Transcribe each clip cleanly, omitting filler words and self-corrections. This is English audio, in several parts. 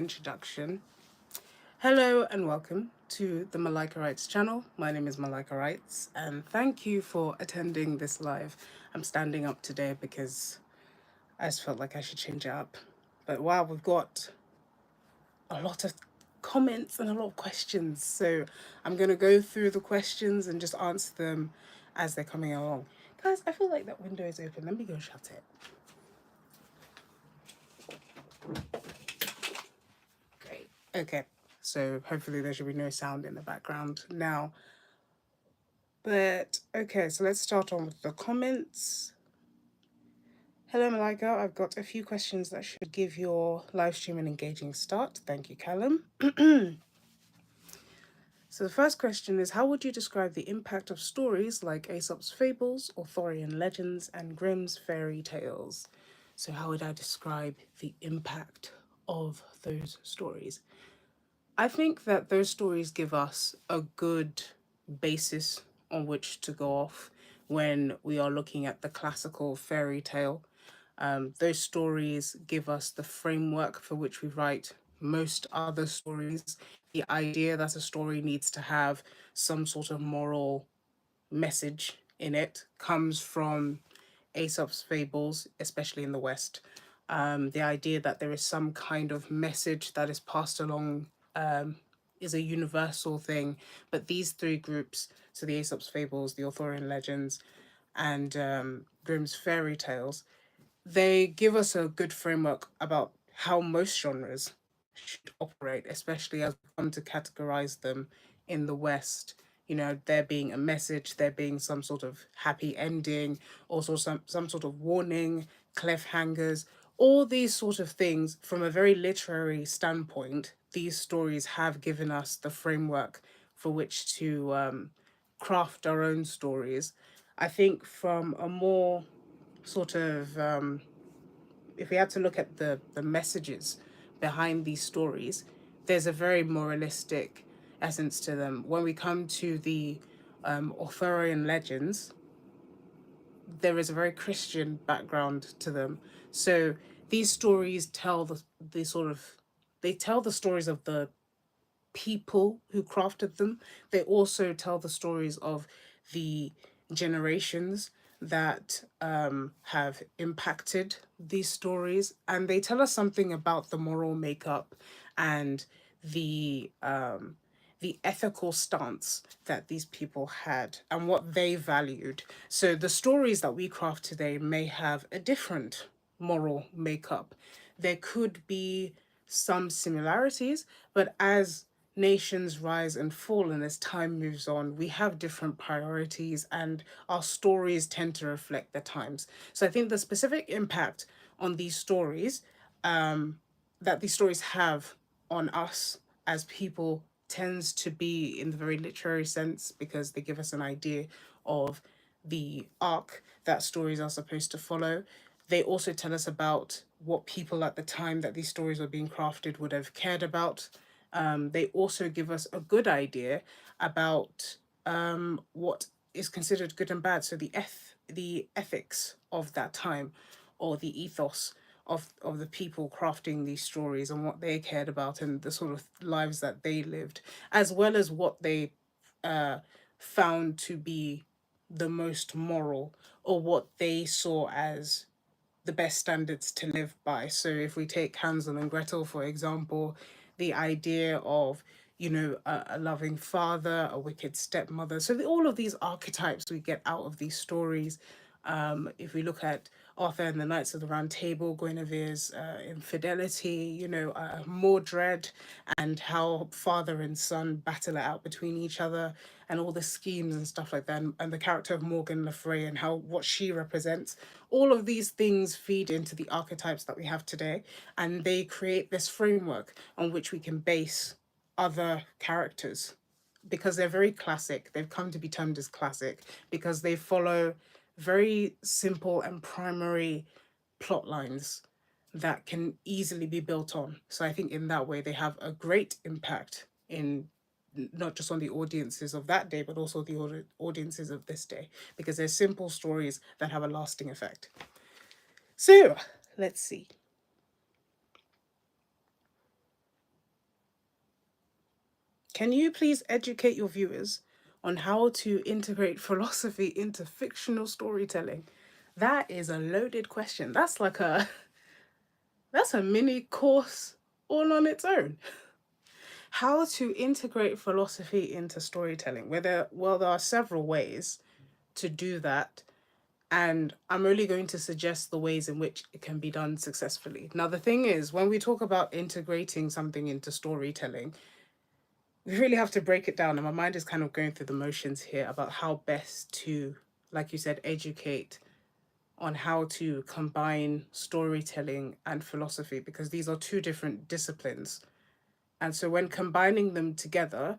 introduction. Hello and welcome to the Malaika Writes channel. My name is Malaika Writes and thank you for attending this live. I'm standing up today because I just felt like I should change it up. But wow, we've got a lot of comments and a lot of questions. So I'm going to go through the questions and just answer them as they're coming along. Guys, I feel like that window is open. Let me go shut it. Great. Okay. So hopefully there should be no sound in the background now. But okay, so let's start on with the comments. Hello, Malaika. I've got a few questions that should give your live stream an engaging start. Thank you, Callum. So the first question is, how would you describe the impact of stories like Aesop's fables, Arthurian legends, and Grimm's fairy tales? So how would I describe the impact of those stories? I think that those stories give us a good basis on which to go off when we are looking at the classical fairy tale. Those stories give us the framework for which we write most other stories. The idea that a story needs to have some sort of moral message in it comes from Aesop's fables, especially in the West. The idea that there is some kind of message that is passed along is a universal thing. But these three groups, so the Aesop's fables, the Arthurian legends, and Grimm's fairy tales, they give us a good framework about how most genres should operate, especially as we come to categorize them in the West. You know, there being a message, there being some sort of happy ending, also some sort of warning, cliffhangers, all these sort of things from a very literary standpoint. These stories have given us the framework for which to craft our own stories. I think from a more sort of if we had to look at the messages behind these stories, there's a very moralistic essence to them. When we come to the Arthurian legends, there is a very Christian background to them. So these stories tell the sort of they tell the stories of the people who crafted them. They also tell the stories of the generations that have impacted these stories, and they tell us something about the moral makeup and the ethical stance that these people had and what they valued. So the stories that we craft today may have a different moral makeup. There could be some similarities, but as nations rise and fall and as time moves on, we have different priorities and our stories tend to reflect the times. So I think the specific impact on these stories that these stories have on us as people tends to be in the very literary sense because they give us an idea of the arc that stories are supposed to follow. They also tell us about what people at the time that these stories were being crafted would have cared about. They also give us a good idea about what is considered good and bad. So the ethics of that time, or the ethos of the people crafting these stories and what they cared about and the sort of lives that they lived, as well as what they uh, found to be the most moral or what they saw as the best standards to live by. So if we take Hansel and Gretel, for example, the idea of, you know, a loving father, a wicked stepmother. So all of these archetypes we get out of these stories. If we look at Arthur and the Knights of the Round Table, Guinevere's infidelity, you know, Mordred, and how father and son battle it out between each other, and all the schemes and stuff like that, and the character of Morgan Le Fay and how what she represents. All of these things feed into the archetypes that we have today, and they create this framework on which we can base other characters because they're very classic. They've come to be termed as classic because they follow very simple and primary plot lines that can easily be built on. So I think in that way they have a great impact in not just on the audiences of that day, but also the audiences of this day, because they're simple stories that have a lasting effect. So let's see. Can you please educate your viewers on how to integrate philosophy into fictional storytelling? That is a loaded question. That's like a that's a mini course all on its own. How to integrate philosophy into storytelling? Well, there are several ways to do that, and I'm only going to suggest the ways in which it can be done successfully. Now, the thing is, when we talk about integrating something into storytelling, we really have to break it down. And my mind is kind of going through the motions here about how best to, like you said, educate on how to combine storytelling and philosophy, because these are two different disciplines. And so when combining them together,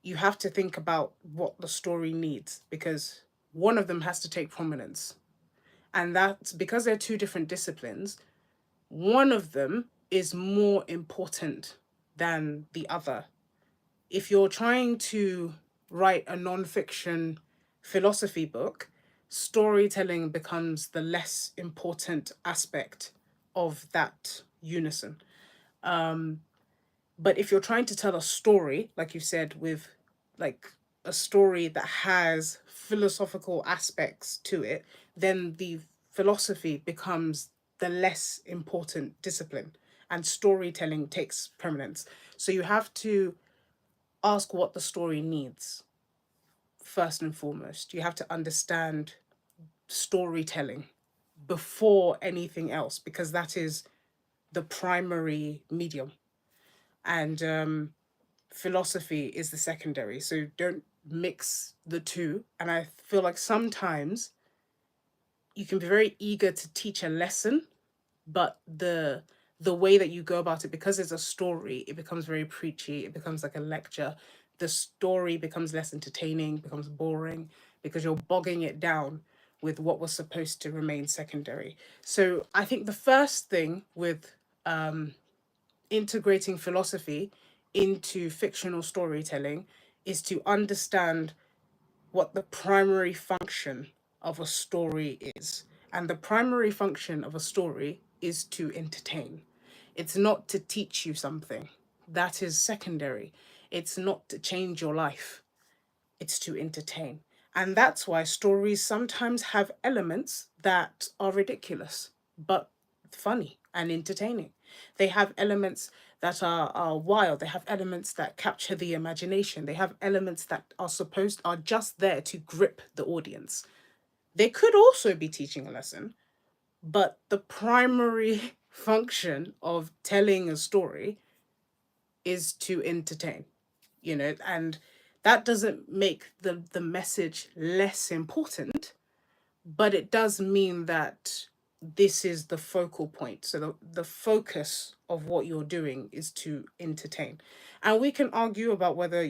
you have to think about what the story needs, because one of them has to take prominence. And that's because they're two different disciplines. One of them is more important than the other. If you're trying to write a non-fiction philosophy book, storytelling becomes the less important aspect of that unison. But if you're trying to tell a story, like you said, with like a story that has philosophical aspects to it, then the philosophy becomes the less important discipline and storytelling takes prominence. So you have to ask what the story needs first and foremost. You have to understand storytelling before anything else, because that is the primary medium. And philosophy is the secondary. So don't mix the two. And I feel like sometimes you can be very eager to teach a lesson, but the way that you go about it, because it's a story, it becomes very preachy, it becomes like a lecture. The story becomes less entertaining, becomes boring, because you're bogging it down with what was supposed to remain secondary. So I think the first thing with integrating philosophy into fictional storytelling is to understand what the primary function of a story is. And the primary function of a story is to entertain. It's not to teach you something. That is secondary. It's not to change your life. It's to entertain. And that's why stories sometimes have elements that are ridiculous, but funny and entertaining. They have elements that are wild. They have elements that capture the imagination. They have elements that are just there to grip the audience. They could also be teaching a lesson, but the primary function of telling a story is to entertain, and that doesn't make the message less important, but it does mean that this is the focal point. So the focus of what you're doing is to entertain. And we can argue about whether,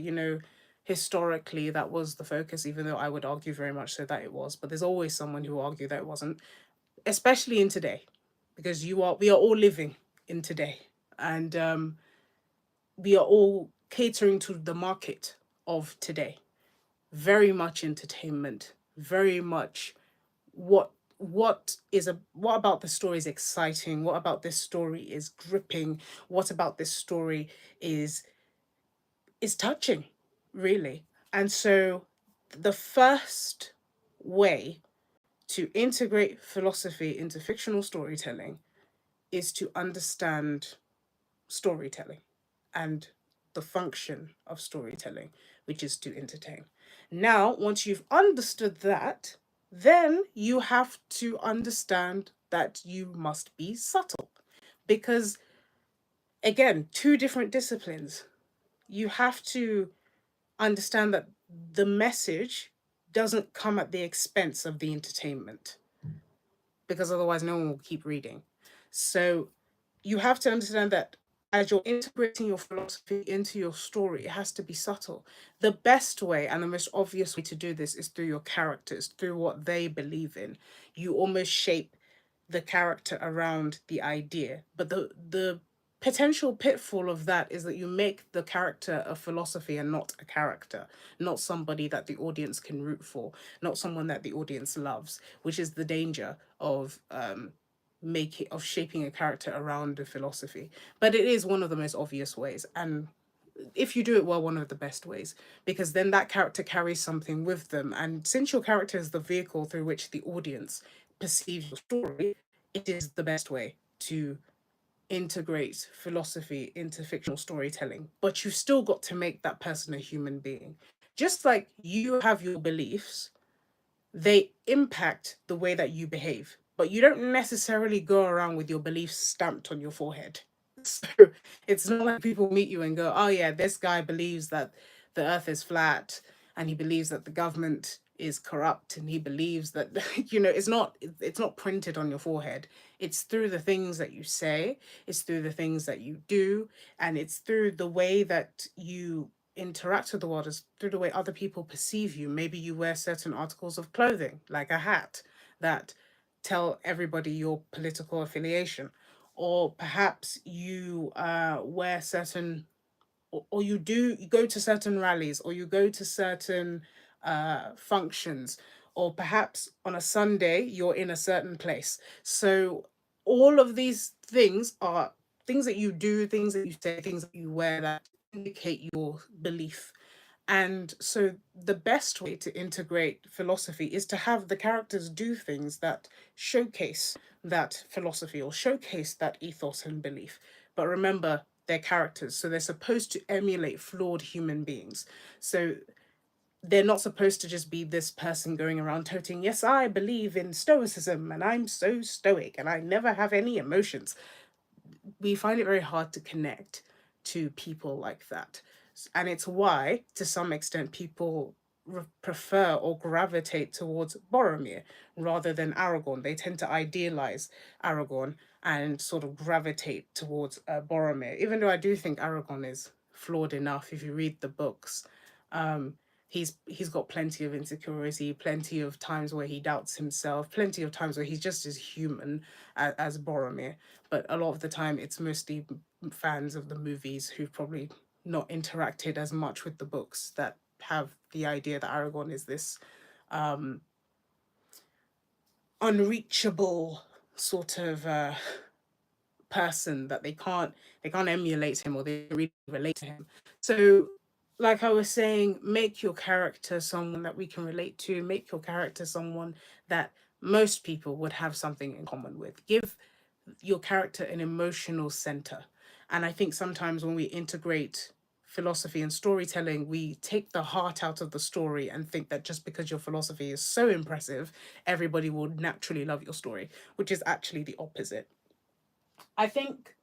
historically that was the focus, even though I would argue very much so that it was. But there's always someone who will argue that it wasn't, especially in today, because we are all living in today. And we are all catering to the market of today. Very much entertainment, very much what about the story is exciting, what about this story is gripping, what about this story is touching, really. And so the first way to integrate philosophy into fictional storytelling is to understand storytelling and the function of storytelling, which is to entertain. Now, once you've understood that, then you have to understand that you must be subtle. Because, again, two different disciplines. You have to understand that the message doesn't come at the expense of the entertainment, because otherwise no one will keep reading. So you have to understand that as you're integrating your philosophy into your story, it has to be subtle. The best way and the most obvious way to do this is through your characters, through what they believe in. You almost shape the character around the idea. But the potential pitfall of that is that you make the character a philosophy and not a character, not somebody that the audience can root for, not someone that the audience loves, which is the danger of shaping a character around a philosophy. But it is one of the most obvious ways, and if you do it well, one of the best ways, because then that character carries something with them. And since your character is the vehicle through which the audience perceives your story, it is the best way to integrate philosophy into fictional storytelling. But you've still got to make that person a human being. Just like you have your beliefs, they impact the way that you behave, but you don't necessarily go around with your beliefs stamped on your forehead. So it's not like people meet you and go, oh, yeah, this guy believes that the earth is flat, and he believes that the government is corrupt, and he believes that, it's not printed on your forehead. It's through the things that you say, it's through the things that you do, and it's through the way that you interact with the world, is through the way other people perceive you. Maybe you wear certain articles of clothing, like a hat, that tell everybody your political affiliation. Or perhaps you wear certain, or you go to certain rallies, or you go to certain functions, or perhaps on a Sunday you're in a certain place. So all of these things are things that you do, things that you say, things that you wear that indicate your belief. And so the best way to integrate philosophy is to have the characters do things that showcase that philosophy or showcase that ethos and belief. But remember, they're characters, so they're supposed to emulate flawed human beings. So they're not supposed to just be this person going around toting, yes, I believe in stoicism and I'm so stoic and I never have any emotions. We find it very hard to connect to people like that. And it's why, to some extent, people prefer or gravitate towards Boromir rather than Aragorn. They tend to idealize Aragorn and sort of gravitate towards Boromir, even though I do think Aragorn is flawed enough if you read the books. Um, he's got plenty of insecurity, plenty of times where he doubts himself, plenty of times where he's just as human as Boromir. But a lot of the time, it's mostly fans of the movies who've probably not interacted as much with the books that have the idea that Aragorn is this um, unreachable sort of person that they can't emulate him, or they really relate to him. So like I was saying, make your character someone that we can relate to, make your character someone that most people would have something in common with. Give your character an emotional center. And I think sometimes when we integrate philosophy and storytelling, we take the heart out of the story and think that just because your philosophy is so impressive, everybody will naturally love your story, which is actually the opposite. I think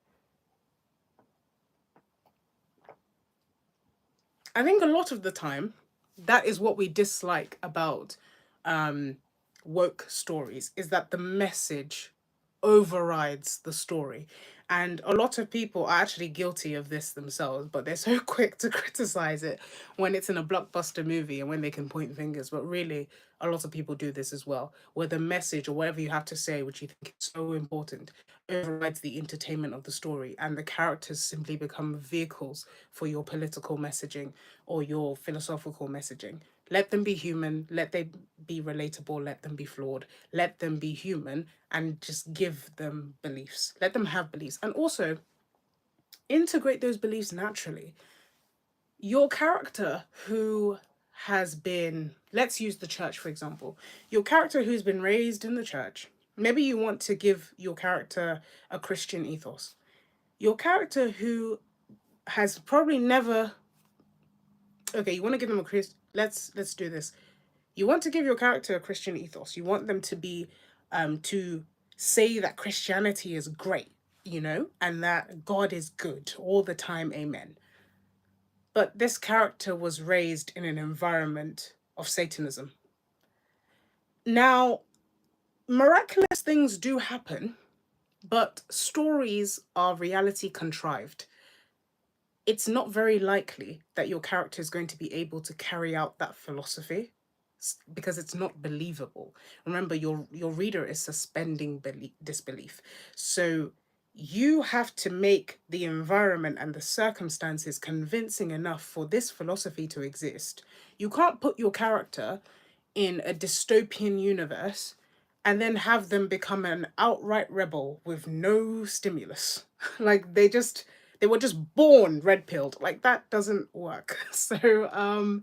a lot of the time, that is what we dislike about um, woke stories, is that the message overrides the story. And a lot of people are actually guilty of this themselves, but they're so quick to criticize it when it's in a blockbuster movie and when they can point fingers. But really, a lot of people do this as well, where the message or whatever you have to say, which you think is so important, overrides the entertainment of the story, and the characters simply become vehicles for your political messaging or your philosophical messaging. Let them be human, let them be relatable, let them be flawed, let them be human, and just give them beliefs. Let them have beliefs. And also integrate those beliefs naturally. Your character who has been, let's use the church for example, your character who's been raised in the church, maybe you want to give your character a Christian ethos. Your character who has probably never, okay, you want to give them a Christ, let's do this. You want to give your character a Christian ethos. You want them to be to say that Christianity is great, and that God is good all the time, amen. But this character was raised in an environment of Satanism. Now, miraculous things do happen, but stories are reality contrived. It's not very likely that your character is going to be able to carry out that philosophy because it's not believable. Remember, your reader is suspending disbelief. So you have to make the environment and the circumstances convincing enough for this philosophy to exist. You can't put your character in a dystopian universe and then have them become an outright rebel with no stimulus. Like they They were just born red pilled. Like that doesn't work. So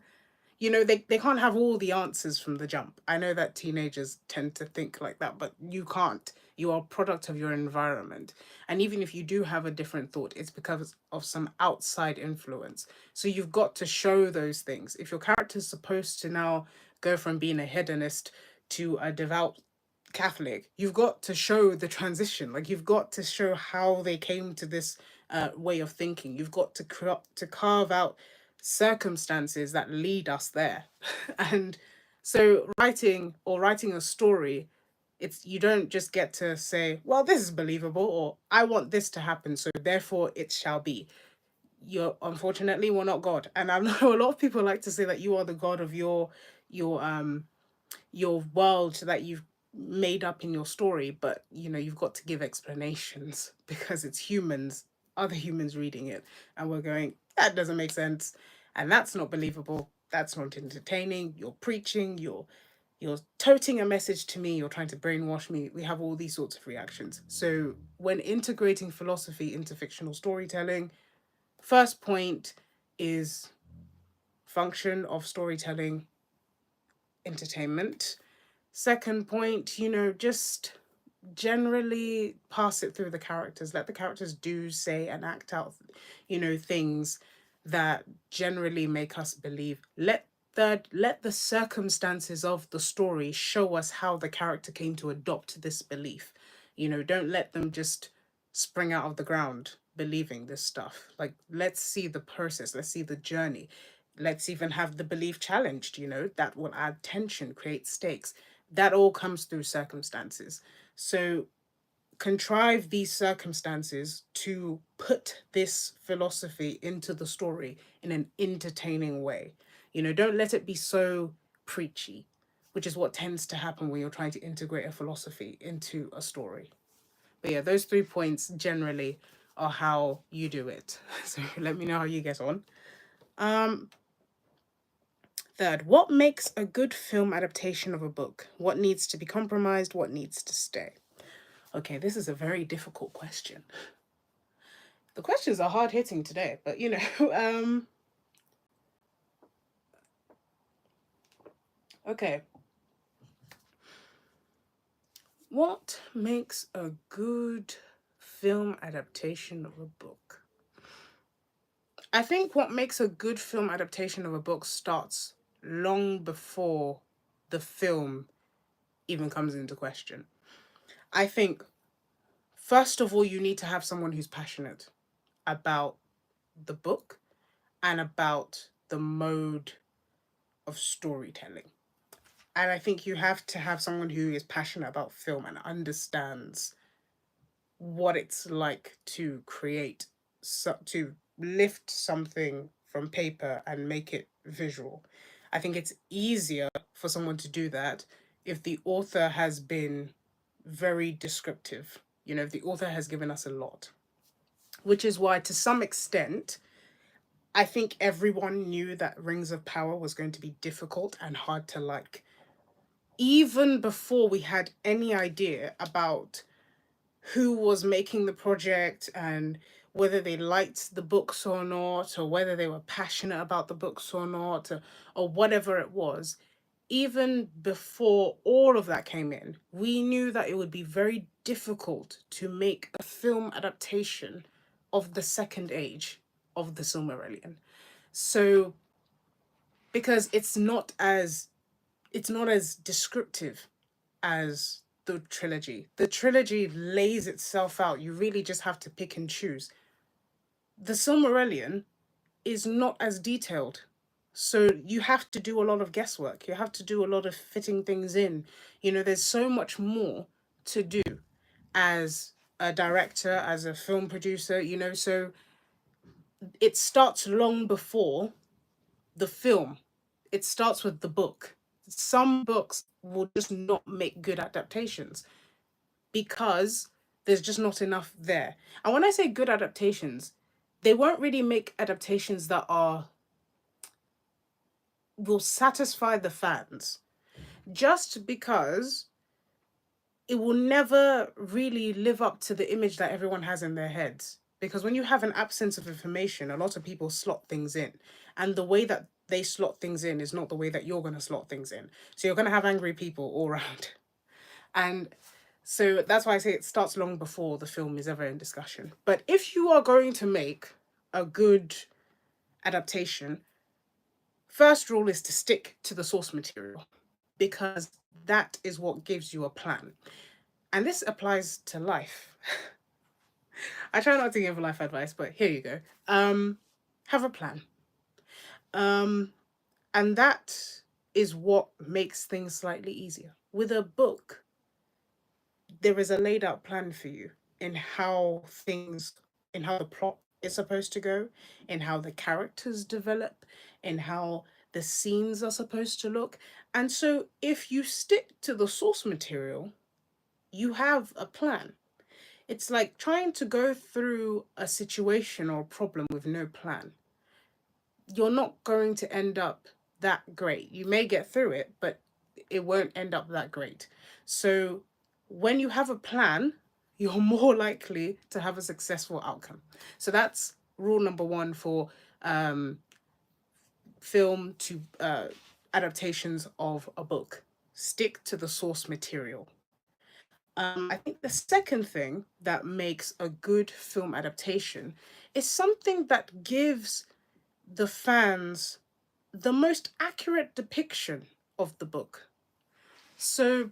you know, they can't have all the answers from the jump. I know that teenagers tend to think like that, but you can't. You are a product of your environment. And even if you do have a different thought, it's because of some outside influence. So you've got to show those things. If your character's supposed to now go from being a hedonist to a devout Catholic, you've got to show the transition. Like you've got to show how they came to this way of thinking. You've got to to carve out circumstances that lead us there. And so writing a story, it's you don't just get to say, well, this is believable, or I want this to happen, so therefore it shall be. You're unfortunately we're not God. And I know a lot of people like to say that you are the God of your your world that you've made up in your story, but you know you've got to give explanations because it's humans, other humans reading it, and we're going, that doesn't make sense, and that's not believable, that's not entertaining, you're preaching, you're toting a message to me, you're trying to brainwash me. We have all these sorts of reactions. So when integrating philosophy into fictional storytelling, first point is function of storytelling, entertainment. Second point, you know, just generally pass it through the characters. Let the characters do, say, and act out, you know, things that generally make us believe. Let the circumstances of the story show us how the character came to adopt this belief. You know, don't let them just spring out of the ground believing this stuff. Like, let's see the process, let's see the journey. Let's even have the belief challenged, you know, that will add tension, create stakes. That all comes through circumstances. So contrive these circumstances to put this philosophy into the story in an entertaining way. You know, don't let it be so preachy, which is what tends to happen when you're trying to integrate a philosophy into a story. But yeah, those 3 points generally are how you do it. So let me know how you get on. Um, Third, what makes a good film adaptation of a book? What needs to be compromised? What needs to stay? Okay, this is a very difficult question. The questions are hard hitting today, but you know, okay. What makes a good film adaptation of a book? I think what makes a good film adaptation of a book starts long before the film even comes into question. I think, first of all, you need to have someone who's passionate about the book and about the mode of storytelling. And I think you have to have someone who is passionate about film and understands what it's like to create, to lift something from paper and make it visual. I think it's easier for someone to do that if the author has been very descriptive. You know, if the author has given us a lot, which is why, to some extent, I think everyone knew that Rings of Power was going to be difficult and hard to like, even before we had any idea about who was making the project and whether they liked the books or not, or whether they were passionate about the books or not, or whatever it was. Even before all of that came in, we knew that it would be very difficult to make a film adaptation of the Second Age of the Silmarillion. So, because it's not as descriptive as the trilogy. The trilogy lays itself out. You really just have to pick and choose. The Silmarillion is not as detailed. So you have to do a lot of guesswork. You have to do a lot of fitting things in. You know, there's so much more to do as a director, as a film producer, you know, so it starts long before the film. It starts with the book. Some books will just not make good adaptations because there's just not enough there. And when I say good adaptations, they won't really make adaptations that are will satisfy the fans, just because it will never really live up to the image that everyone has in their heads. because when you have an absence of information, a lot of people slot things in. And the way that they slot things in is not the way that you're going to slot things in. So you're going to have angry people all around. And so that's why I say it starts long before the film is ever in discussion. But if you are going to make a good adaptation, first rule is to stick to the source material, because that is what gives you a plan. And this applies to life. I try not to give life advice, but here you go. Have a plan. Um, and that is what makes things slightly easier. With a book, there is a laid out plan for you in how things, in how the plot is supposed to go, in how the characters develop, in how the scenes are supposed to look. And so if you stick to the source material, you have a plan. It's like trying to go through a situation or a problem with no plan. You're not going to end up that great. You may get through it, but it won't end up that great. So when you have a plan, you're more likely to have a successful outcome. So that's rule number one for um, film to adaptations of a book. Stick to the source material. I think the second thing that makes a good film adaptation is something that gives the fans the most accurate depiction of the book. So,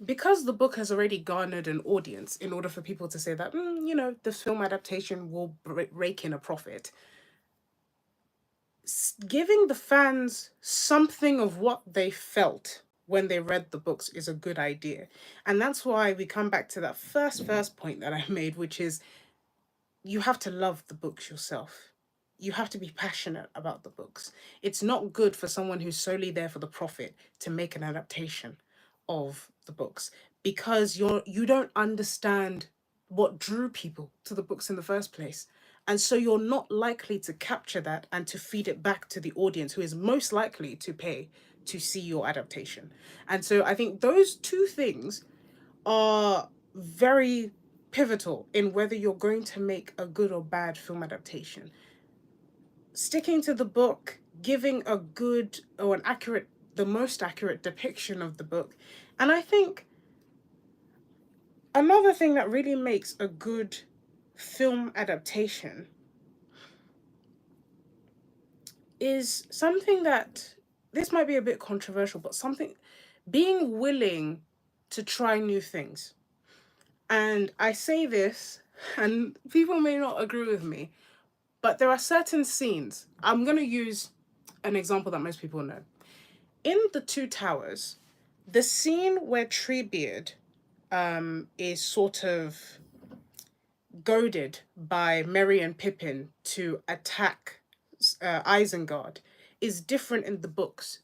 because the book has already garnered an audience, in order for people to say that, the film adaptation will rake in a profit, giving the fans something of what they felt when they read the books is a good idea. And that's why we come back to that first point that I made, which is you have to love the books yourself. You have to be passionate about the books. It's not good for someone who's solely there for the profit to make an adaptation of the books, because you don't understand what drew people to the books in the first place. And so you're not likely to capture that and to feed it back to the audience who is most likely to pay to see your adaptation. And so I think those two things are very pivotal in whether you're going to make a good or bad film adaptation. Sticking to the book, giving a good or an accurate, the most accurate depiction of the book. And I think another thing that really makes a good film adaptation is something that, this might be a bit controversial, but something, being willing to try new things. And I say this, and people may not agree with me, but there are certain scenes. I'm going to use an example that most people know. In The Two Towers, the scene where Treebeard is sort of goaded by Merry and Pippin to attack Isengard is different in the books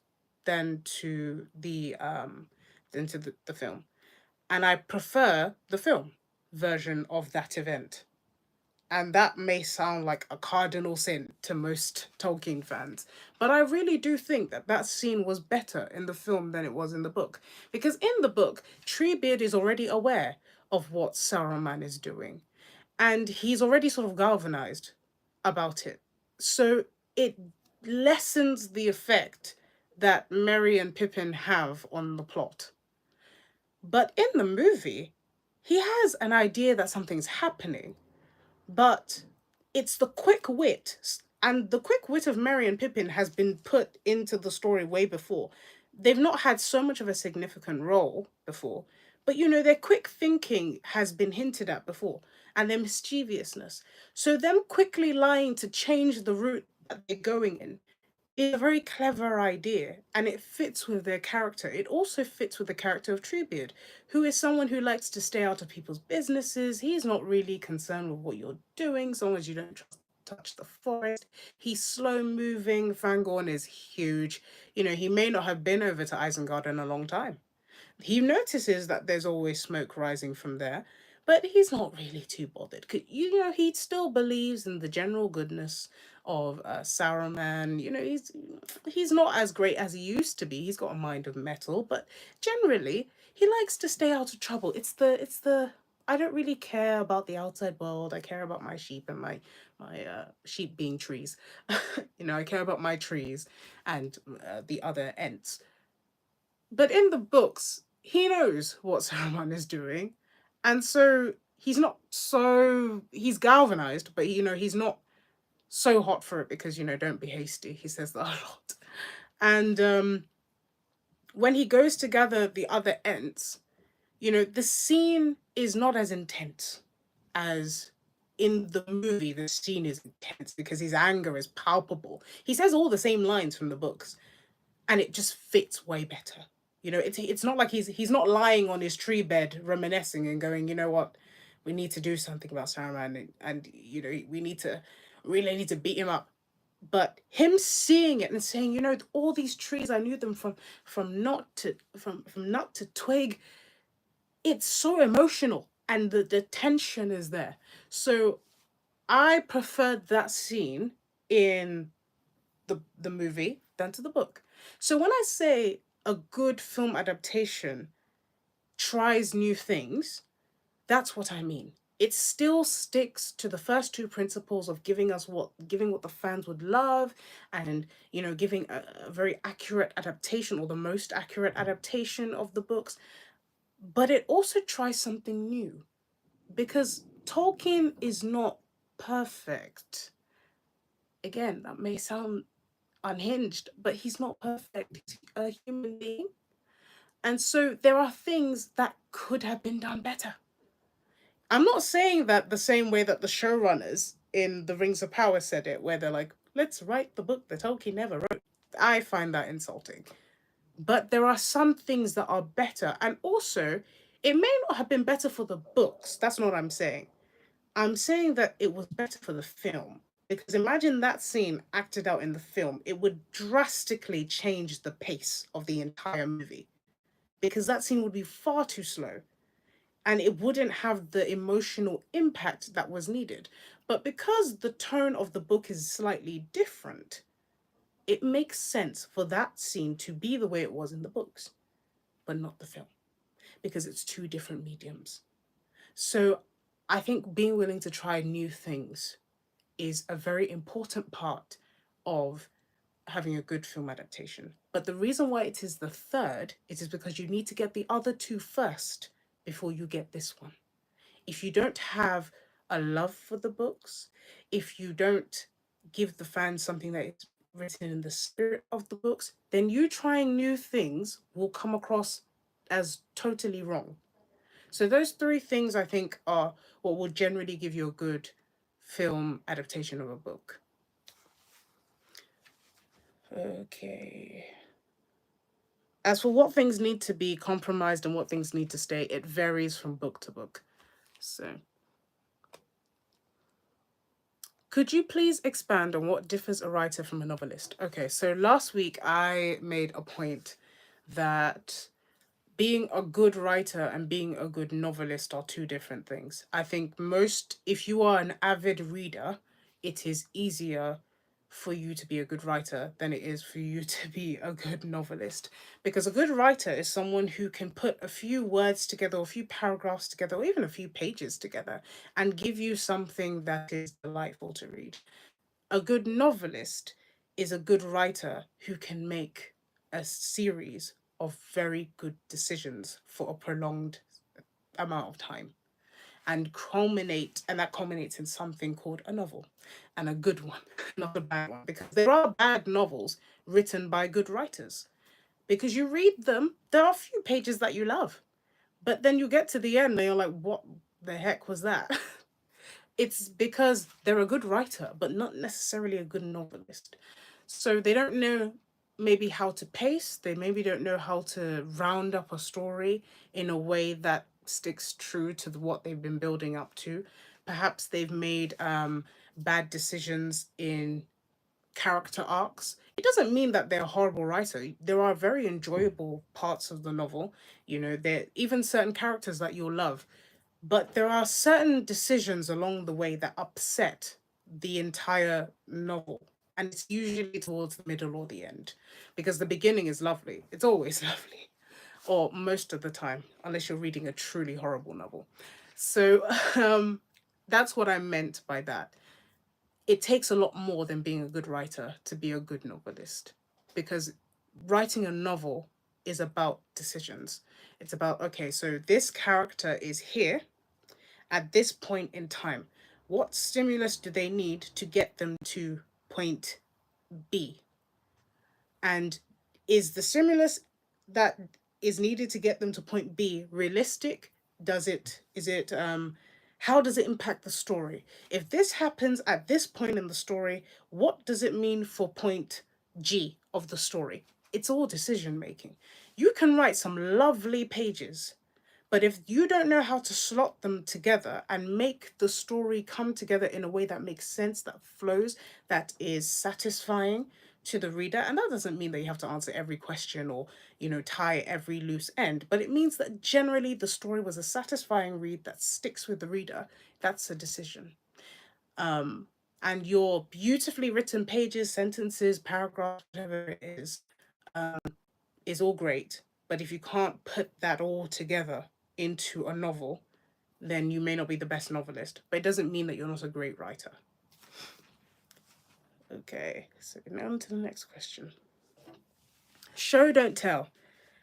than to the film. And I prefer the film version of that event. And that may sound like a cardinal sin to most Tolkien fans, but I really do think that that scene was better in the film than it was in the book. Because in the book, Treebeard is already aware of what Saruman is doing, and he's already sort of galvanized about it. So it lessens the effect that Merry and Pippin have on the plot. But in the movie, he has an idea that something's happening, but it's the quick wit. And the quick wit of Merry and Pippin has been put into the story way before. They've not had so much of a significant role before, but their quick thinking has been hinted at before, and their mischievousness. So, them quickly lying to change the route that they're going in is a very clever idea, and it fits with their character. It also fits with the character of Treebeard, who is someone who likes to stay out of people's businesses. He's not really concerned with what you're doing, so long as you don't touch the forest. He's slow moving. Fangorn is huge. He may not have been over to Isengard in a long time. He notices that there's always smoke rising from there, but he's not really too bothered. He still believes in the general goodness of Saruman. He's not as great as he used to be. He's got a mind of metal, but generally he likes to stay out of trouble. It's the I don't really care about the outside world. I care about my sheep and my sheep being trees. I care about my trees and the other ents. But in the books, he knows what Saruman is doing, and so he's galvanized, but he's not so hot for it because don't be hasty. He says that a lot, and when he goes to gather the other ents, the scene is not as intense as in the movie. The scene is intense because his anger is palpable. He says all the same lines from the books, and it just fits way better. It's not like he's not lying on his tree bed reminiscing and going, you know what, we need to do something about Saruman, and we really need to beat him up. But him seeing it and saying, all these trees, I knew them from nut to twig. It's so emotional, and the tension is there. So I preferred that scene in the movie than to the book. So when I say a good film adaptation tries new things, that's what I mean. It still sticks to the first two principles of giving what the fans would love, and giving a very accurate adaptation, or the most accurate adaptation of the books. But it also tries something new, because Tolkien is not perfect. Again, that may sound unhinged, but he's not perfect. He's a human being. And so there are things that could have been done better. I'm not saying that the same way that the showrunners in The Rings of Power said it, where they're like, let's write the book that Tolkien never wrote. I find that insulting. But there are some things that are better. And also, it may not have been better for the books. That's not what I'm saying. I'm saying that it was better for the film. Because imagine that scene acted out in the film, it would drastically change the pace of the entire movie. Because that scene would be far too slow, and it wouldn't have the emotional impact that was needed. But because the tone of the book is slightly different, it makes sense for that scene to be the way it was in the books, but not the film, because it's two different mediums. So I think being willing to try new things is a very important part of having a good film adaptation. But the reason why it is the third, it is because you need to get the other two first before you get this one. If you don't have a love for the books, if you don't give the fans something that is written in the spirit of the books, then you trying new things will come across as totally wrong. So those three things I think are what will generally give you a good film adaptation of a book. Okay. As for what things need to be compromised and what things need to stay, it varies from book to book. So, could you please expand on what differs a writer from a novelist? Okay, so last week I made a point that being a good writer and being a good novelist are two different things. I think if you are an avid reader, it is easier for you to be a good writer than it is for you to be a good novelist. Because a good writer is someone who can put a few words together, or a few paragraphs together, or even a few pages together, and give you something that is delightful to read. A good novelist is a good writer who can make a series of very good decisions for a prolonged amount of time, and that culminates in something called a novel, and a good one, not a bad one, because there are bad novels written by good writers. Because you read them, there are a few pages that you love, but then you get to the end and you're like, what the heck was that? It's because they're a good writer, but not necessarily a good novelist. So they don't know maybe how to pace, they maybe don't know how to round up a story in a way that sticks true to what they've been building up to. Perhaps they've made bad decisions in character arcs. It doesn't mean that they're a horrible writer. There are very enjoyable parts of the novel. There even certain characters that you'll love, but there are certain decisions along the way that upset the entire novel. And it's usually towards the middle or the end. Because the beginning is lovely. It's always lovely. Or most of the time, unless you're reading a truly horrible novel. So that's what I meant by that. It takes a lot more than being a good writer to be a good novelist, because writing a novel is about decisions. It's about, okay, so this character is here at this point in time. What stimulus do they need to get them to point B? And is the stimulus that is needed to get them to point B realistic? Is it how does it impact the story? If this happens at this point in the story, what does it mean for point G of the story? It's all decision making. You can write some lovely pages, but if you don't know how to slot them together and make the story come together in a way that makes sense, that flows, that is satisfying to the reader, and that doesn't mean that you have to answer every question or, tie every loose end, but it means that generally the story was a satisfying read that sticks with the reader. That's a decision. Um, and your beautifully written pages, sentences, paragraphs, whatever it is all great. But if you can't put that all together into a novel, then you may not be the best novelist. But it doesn't mean that you're not a great writer. Okay, so now on to the next question. Show, don't tell.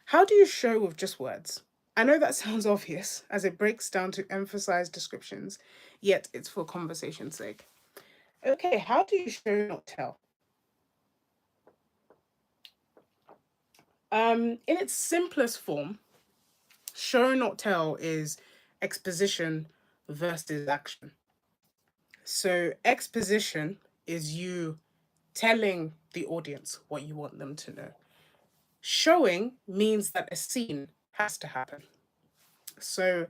How do you show with just words? I know that sounds obvious as it breaks down to emphasize descriptions, yet it's for conversation's sake. Okay, how do you show, not tell? In its simplest form, show, not tell is exposition versus action. So, exposition is you telling the audience what you want them to know. Showing means that a scene has to happen. So,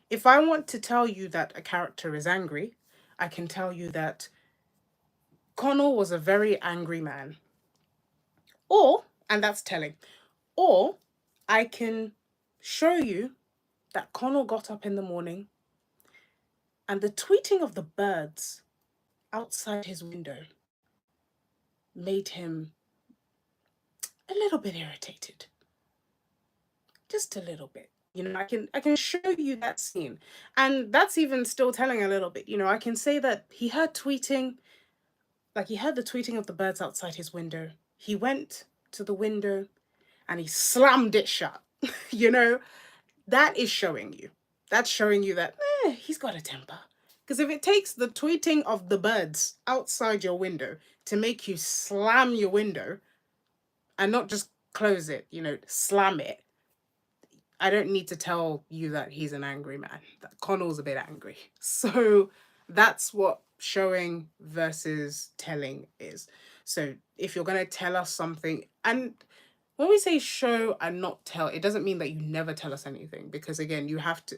if I want to tell you that a character is angry, I can tell you that Connell was a very angry man. Or, and that's telling, or I can show you that Connell got up in the morning and the tweeting of the birds outside his window made him a little bit irritated. Just a little bit. I can show you that scene. And that's even still telling a little bit. I can say that he heard tweeting, like he heard the tweeting of the birds outside his window. He went to the window and he slammed it shut. you know, that is showing you. That's showing you that he's got a temper. Because if it takes the tweeting of the birds outside your window to make you slam your window and not just close it, slam it, I don't need to tell you that he's an angry man. That Connell's a bit angry. So that's what showing versus telling is. So if you're going to tell us something, and when we say show and not tell, it doesn't mean that you never tell us anything, because again, you have to,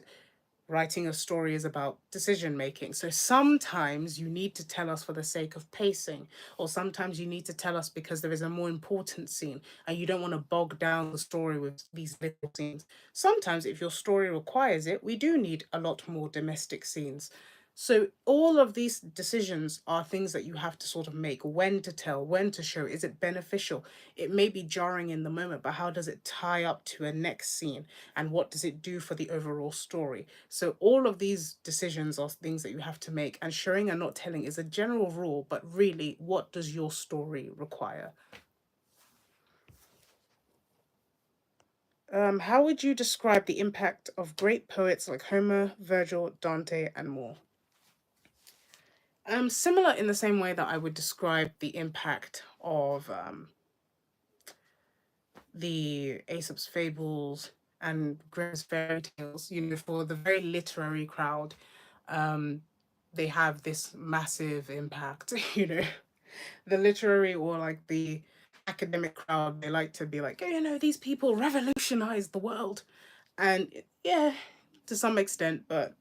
writing a story is about decision making. So sometimes you need to tell us for the sake of pacing, or sometimes you need to tell us because there is a more important scene and you don't want to bog down the story with these little scenes. Sometimes, if your story requires it, we do need a lot more domestic scenes. So all of these decisions are things that you have to sort of make: when to tell, when to show. Is it beneficial? It may be jarring in the moment, but how does it tie up to a next scene? And what does it do for the overall story? So all of these decisions are things that you have to make, and showing and not telling is a general rule, but really, what does your story require? How would you describe the impact of great poets like Homer, Virgil, Dante, and more? Similar in the same way that I would describe the impact of the Aesop's fables and Grimm's fairy tales. For the very literary crowd, um, they have this massive impact. The literary, or like the academic crowd, they like to be like, "Oh, these people revolutionized the world," and yeah, to some extent, but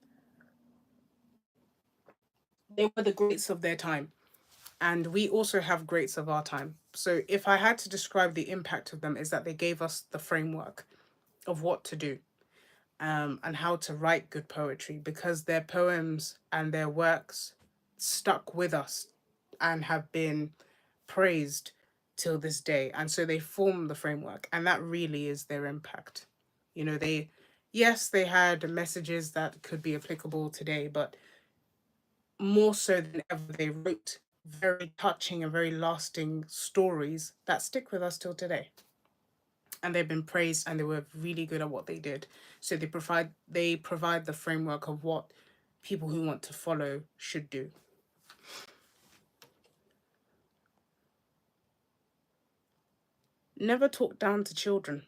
they were the greats of their time. And we also have greats of our time. So if I had to describe the impact of them, is that they gave us the framework of what to do, and how to write good poetry, because their poems and their works stuck with us and have been praised till this day. And so they form the framework, and that really is their impact. They, Yes, they had messages that could be applicable today, but more so than ever, they wrote very touching and very lasting stories that stick with us till today. And they've been praised, and they were really good at what they did. So they provide the framework of what people who want to follow should do. Never talk down to children.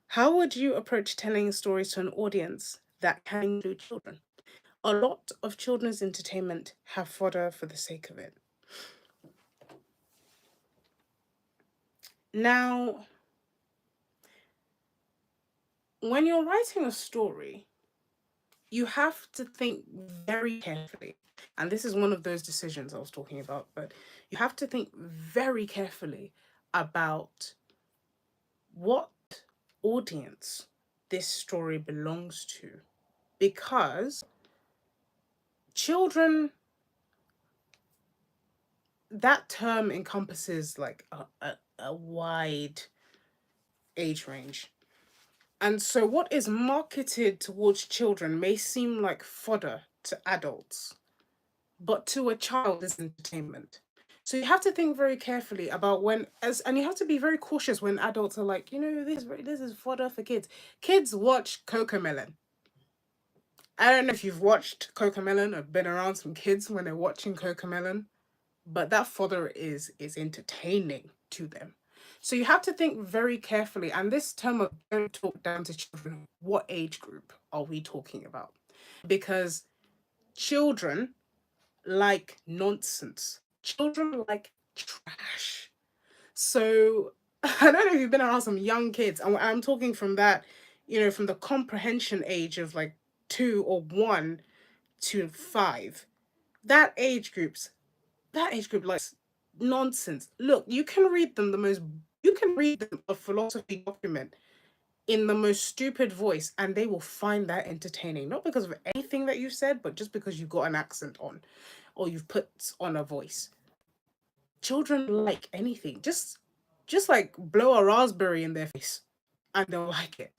How would you approach telling stories to an audience that can include children? A lot of children's entertainment have fodder for the sake of it. Now, when you're writing a story, you have to think very carefully. And this is one of those decisions I was talking about, but you have to think very carefully about what audience this story belongs to. Because children, that term encompasses like a wide age range. And so what is marketed towards children may seem like fodder to adults, but to a child is entertainment. So you have to think very carefully about and you have to be very cautious when adults are like, this is fodder for kids. Kids watch Cocomelon. I don't know if you've watched Cocomelon or been around some kids when they're watching Cocomelon, but that fodder is entertaining to them. So you have to think very carefully. And this term of don't talk down to children, what age group are we talking about? Because children like nonsense. Children like trash. So I don't know if you've been around some young kids, and I'm talking from that, from the comprehension age of like 2 or 1 to 5. That age group likes nonsense. Look, you can read them a philosophy document in the most stupid voice, and they will find that entertaining. Not because of anything that you said, but just because you got an accent on, or you've put on a voice. Children like anything. Just like blow a raspberry in their face and they'll like it.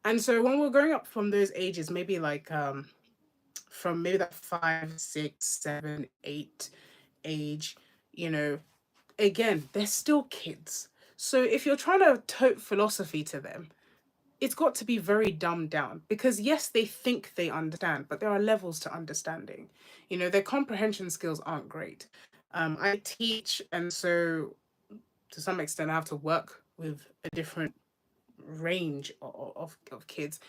And so when we're growing up from those ages, maybe like from maybe that 5, 6, 7, 8 age, you know, again, they're still kids. So if you're trying to tote philosophy to them, it's got to be very dumbed down because yes, they think they understand, but there are levels to understanding. Their comprehension skills aren't great. I teach, and so to some extent, I have to work with a different range of kids.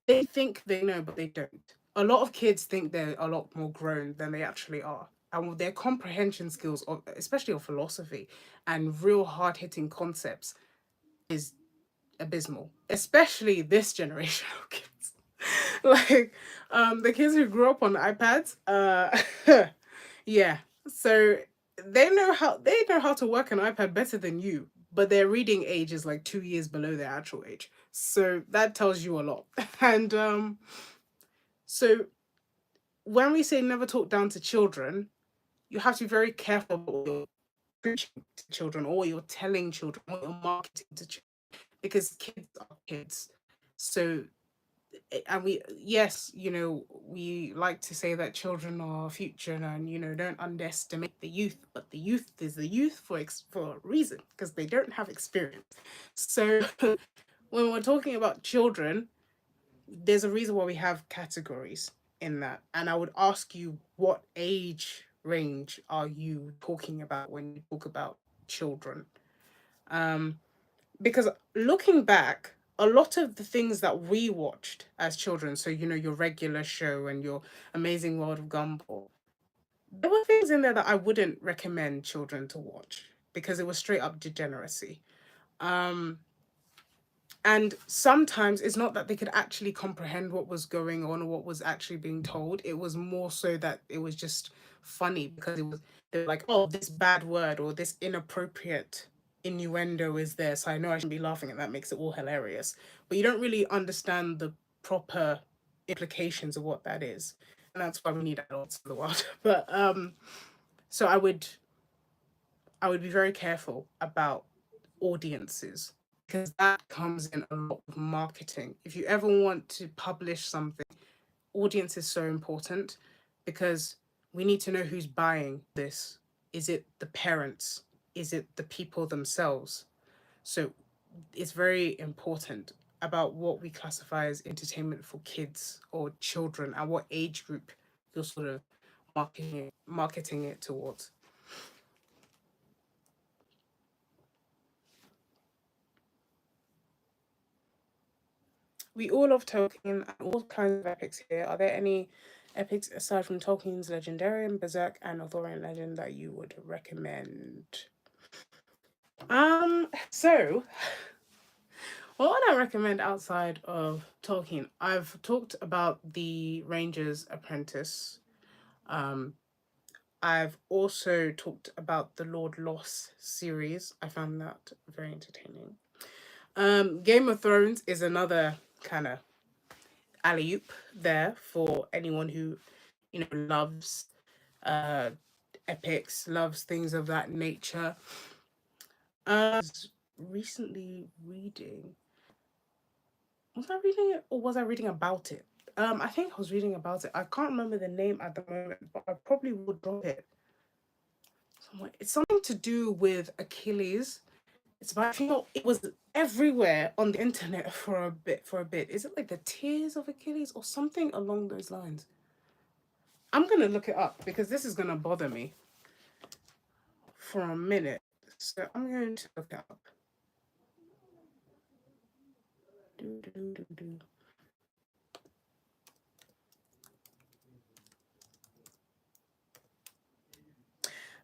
They think they know, but they don't. A lot of kids think they're a lot more grown than they actually are. And with their comprehension skills, especially of philosophy and real hard hitting concepts, is abysmal, especially this generation of kids. Like the kids who grew up on iPads, yeah. So they know how to work an iPad better than you, but their reading age is like 2 years below their actual age. So that tells you a lot. And so when we say never talk down to children, you have to be very careful about what you're preaching to children or what you're telling children, what you're marketing to children, because kids are kids. So and we yes, we like to say that children are our future, and don't underestimate the youth, but the youth is the youth for a reason, because they don't have experience. So when we're talking about children, there's a reason why we have categories in that, and I would ask you, what age range are you talking about when you talk about children? um because looking back, a lot of the things that we watched as children, so your regular show and your Amazing World of Gumball, there were things in there that I wouldn't recommend children to watch because it was straight up degeneracy. Um, and sometimes it's not that they could actually comprehend what was going on or what was actually being told. It was more so that it was just funny because they were like, oh, this bad word or this inappropriate innuendo is there, so I know I shouldn't be laughing, and that makes it all hilarious. But you don't really understand the proper implications of what that is. And that's why we need adults in the world. But so I would be very careful about audiences because that comes in a lot of marketing. If you ever want to publish something, audience is so important because we need to know who's buying this. Is it the parents? Is it the people themselves? So it's very important about what we classify as entertainment for kids or children and what age group you're sort of marketing it towards. We all love Tolkien and all kinds of epics here. Are there any epics aside from Tolkien's Legendarium, Berserk, and Arthurian Legend that you would recommend? So what would I recommend outside of Tolkien? I've talked about the Ranger's Apprentice. Um, I've also talked about the Lord Loss series. I found that very entertaining. Game of Thrones is another kind of alley oop there for anyone who, loves uh epics, loves things of that nature. I was recently reading. Was I reading it or was I reading about it? I think I was reading about it. I can't remember the name at the moment, but I probably would drop it somewhere. It's something to do with Achilles. It's about, I think it was everywhere on the internet for a bit. Is it like the Tears of Achilles or something along those lines? I'm gonna look it up because this is gonna bother me for a minute. So I'm going to look it up. Do, do, do, do.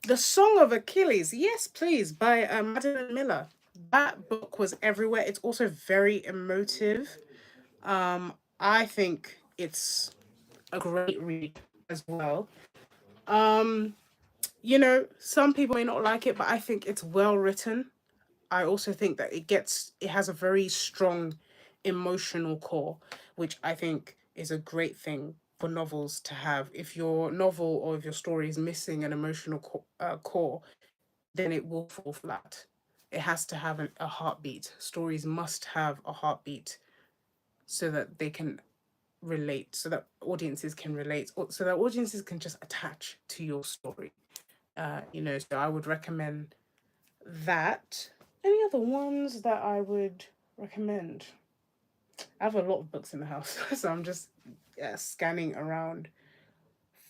The Song of Achilles, yes, please, by Madeline Miller. That book was everywhere. It's also very emotive. I think it's a great read as well. Um, some people may not like it, but I think it's well written. I also think that it has a very strong emotional core, which I think is a great thing for novels to have. If your novel or if your story is missing an emotional core, then it will fall flat. It has to have a heartbeat. Stories must have a heartbeat so that they can relate, so that audiences can relate, so that audiences can just attach to your story. So I would recommend that. Any other ones that I would recommend? I have a lot of books in the house, so I'm just scanning around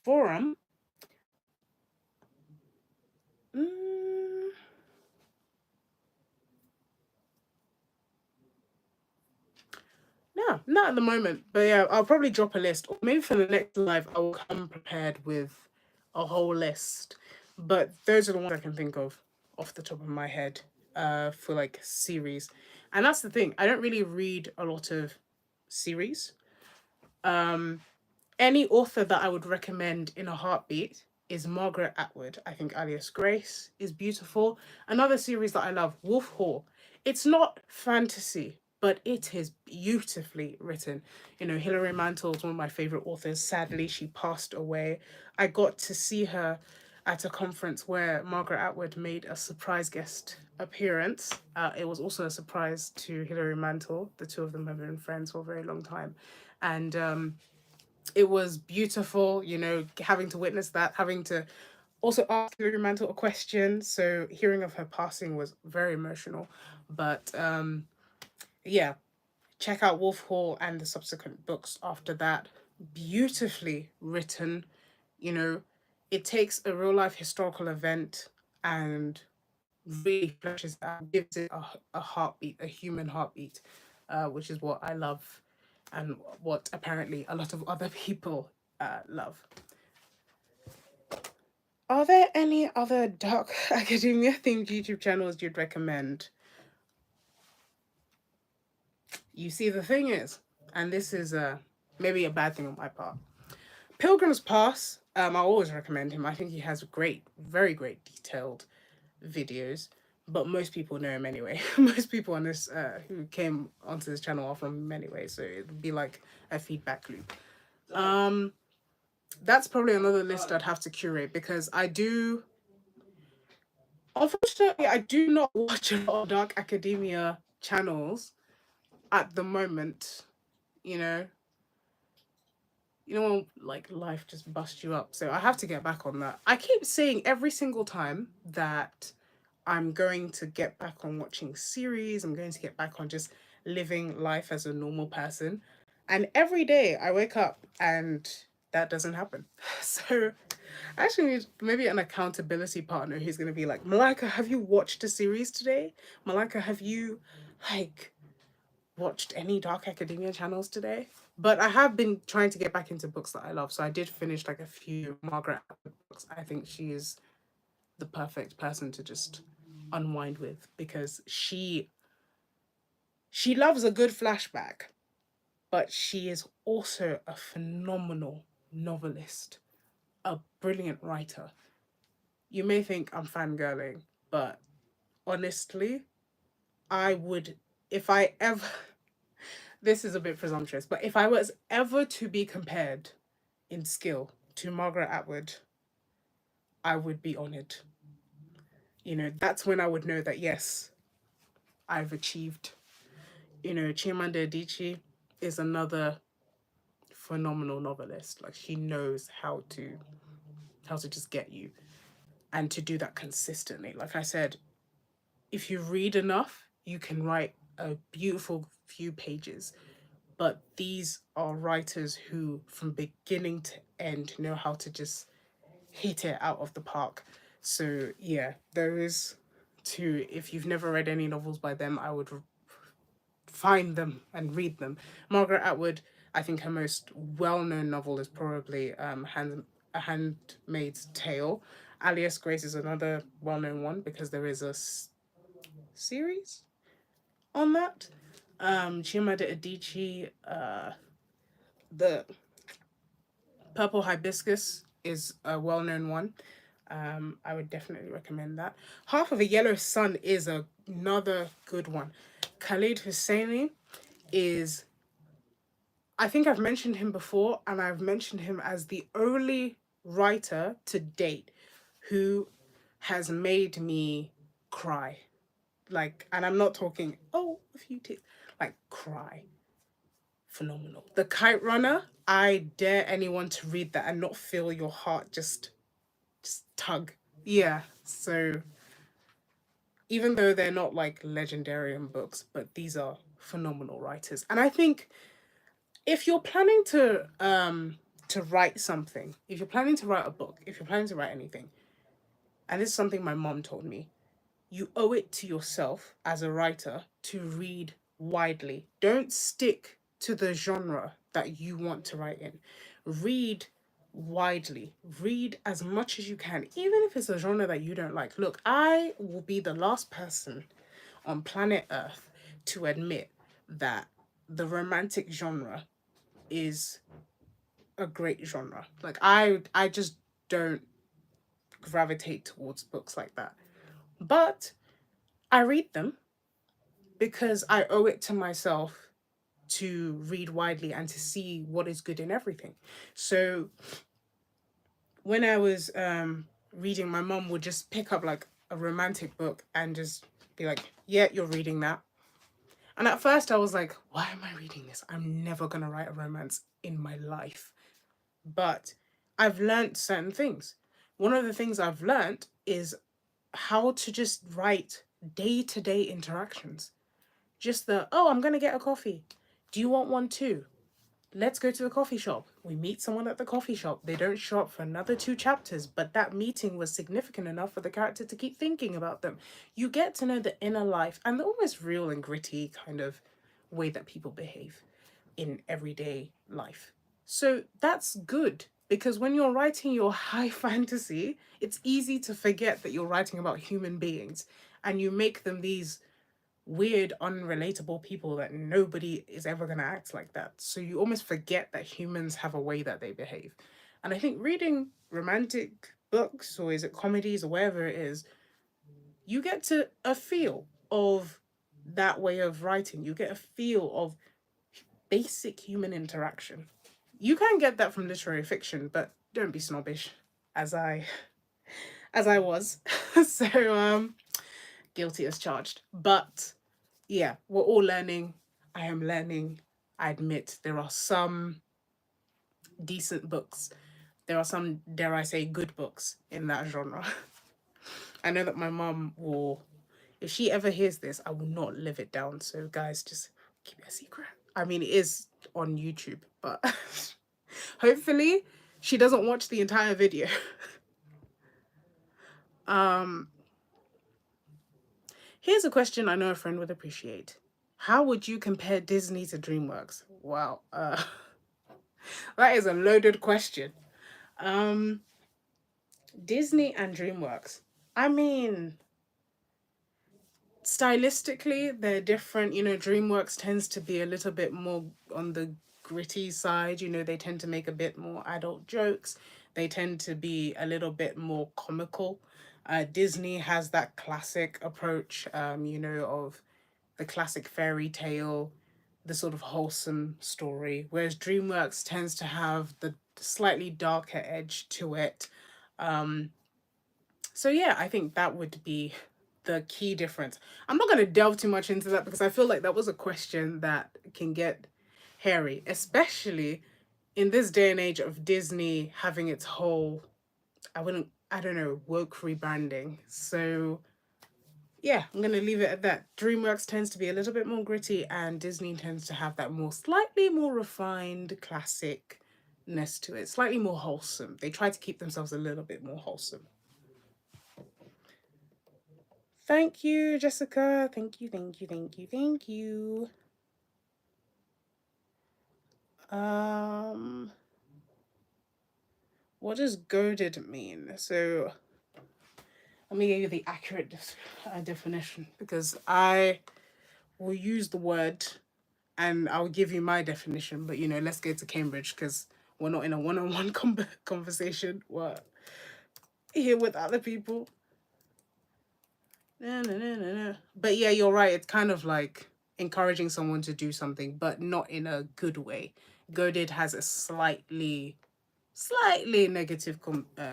for them. Mm, no, not at the moment. But yeah, I'll probably drop a list. Or maybe for the next live, I will come prepared with a whole list. But those are the ones I can think of off the top of my head for like series. And that's the thing. I don't really read a lot of series. Um, any author that I would recommend in a heartbeat is Margaret Atwood. I think Alias Grace is beautiful. Another series that I love, Wolf Hall. It's not fantasy, but it is beautifully written. Hilary Mantel is one of my favorite authors. Sadly, she passed away. I got to see her at a conference where Margaret Atwood made a surprise guest appearance. It was also a surprise to Hilary Mantel. The two of them have been friends for a very long time. And it was beautiful, having to witness that, having to also ask Hilary Mantel a question. So hearing of her passing was very emotional. But yeah, check out Wolf Hall and the subsequent books after that. Beautifully written, you know, it takes a real life historical event and really fleshes out, gives it a heartbeat, a human heartbeat, which is what I love and what apparently a lot of other people love. Are there any other dark academia themed YouTube channels you'd recommend? You see, the thing is, and this is maybe a bad thing on my part. Pilgrim's Pass, I always recommend him. I think he has great, very great detailed videos, but most people know him anyway. Most people on this who came onto this channel are from him anyway, so it would be like a feedback loop. That's probably another list I'd have to curate because unfortunately, I do not watch a lot of dark academia channels at the moment, you know, when like life just busts you up. So I have to get back on that. I keep saying every single time that I'm going to get back on watching series, I'm going to get back on just living life as a normal person. And every day I wake up and that doesn't happen. So I actually need maybe an accountability partner who's going to be like, Malika, have you watched a series today? Malika, have you like watched any Dark Academia channels today? But I have been trying to get back into books that I love. So I did finish like a few Margaret Atwood books. I think she is the perfect person to just unwind with because she loves a good flashback, but she is also a phenomenal novelist, a brilliant writer. You may think I'm fangirling, but honestly, I would, if I ever, this is a bit presumptuous, but if I was ever to be compared in skill to Margaret Atwood, I would be honored. That's when I would know that, yes, I've achieved. Chimamanda Adichie is another phenomenal novelist. Like she knows how to just get you and to do that consistently. Like I said, if you read enough, you can write a beautiful few pages. But these are writers who, from beginning to end, know how to just hit it out of the park. So yeah, those two. If you've never read any novels by them, I would find them and read them. Margaret Atwood, I think her most well-known novel is probably A Handmaid's Tale. Alias Grace is another well-known one because there is a series on that. Chimamanda Adichie, the Purple Hibiscus is a well-known one. I would definitely recommend that. Half of a Yellow Sun is another good one. Khalid Hosseini is, I think I've mentioned him before, and I've mentioned him as the only writer to date who has made me cry. Like, and I'm not talking, oh, a few tears, like cry. Phenomenal. The Kite Runner, I dare anyone to read that and not feel your heart just tug. Yeah. So even though they're not like legendarian books, but these are phenomenal writers. And I think if you're planning to write something, if you're planning to write a book, if you're planning to write anything, and this is something my mom told me, you owe it to yourself as a writer to read widely. Don't stick to the genre that you want to write in. Read widely. Read as much as you can, even if it's a genre that you don't like. Look, I will be the last person on planet Earth to admit that the romantic genre is a great genre. Like I just don't gravitate towards books like that. But I read them because I owe it to myself to read widely and to see what is good in everything. So when I was reading, my mom would just pick up like a romantic book and just be like, "Yeah, you're reading that." And at first I was like, "Why am I reading this? I'm never going to write a romance in my life." But I've learned certain things. One of the things I've learned is how to just write day-to-day interactions. Just oh, I'm going to get a coffee. Do you want one too? Let's go to the coffee shop. We meet someone at the coffee shop. They don't show up for another two chapters, but that meeting was significant enough for the character to keep thinking about them. You get to know the inner life and the almost real and gritty kind of way that people behave in everyday life. So that's good because when you're writing your high fantasy, it's easy to forget that you're writing about human beings and you make them these weird, unrelatable people that nobody is ever going to act like that. So you almost forget that humans have a way that they behave. And I think reading romantic books, or is it comedies or wherever it is, you get to a feel of that way of writing. You get a feel of basic human interaction. You can get that from literary fiction, but don't be snobbish, as I was. So guilty as charged. But yeah, we're all learning. I am learning. I admit there are some decent books. There are some, dare I say, good books in that genre. I know that my mom will, if she ever hears this, I will not live it down. So, guys, just keep it a secret. I mean, it is on YouTube, but hopefully she doesn't watch the entire video. um, Here's a question I know a friend would appreciate. How would you compare Disney to DreamWorks? Wow, that is a loaded question. Um, Disney and DreamWorks. I mean, stylistically, they're different. You know, DreamWorks tends to be a little bit more on the gritty side. You know, they tend to make a bit more adult jokes. They tend to be a little bit more comical. Disney has that classic approach, you know, of the classic fairy tale, the sort of wholesome story, whereas DreamWorks tends to have the slightly darker edge to it. Um, so yeah, I think that would be the key difference. I'm not going to delve too much into that because I feel like that was a question that can get hairy, especially in this day and age of Disney having its whole, I don't know, woke rebranding. So yeah, I'm gonna leave it at that. DreamWorks tends to be a little bit more gritty, and Disney tends to have that more slightly more refined classicness to it, slightly more wholesome. They try to keep themselves a little bit more wholesome. Thank you, Jessica. Thank you, thank you, thank you, thank you. Um, what does goaded mean? So let me give you the accurate definition because I will use the word and I'll give you my definition. But you know, let's go to Cambridge because we're not in a one-on-one conversation. We're here with other people. No, no, no, no, no. But yeah, you're right. It's kind of like encouraging someone to do something, but not in a good way. Goaded has a slightly negative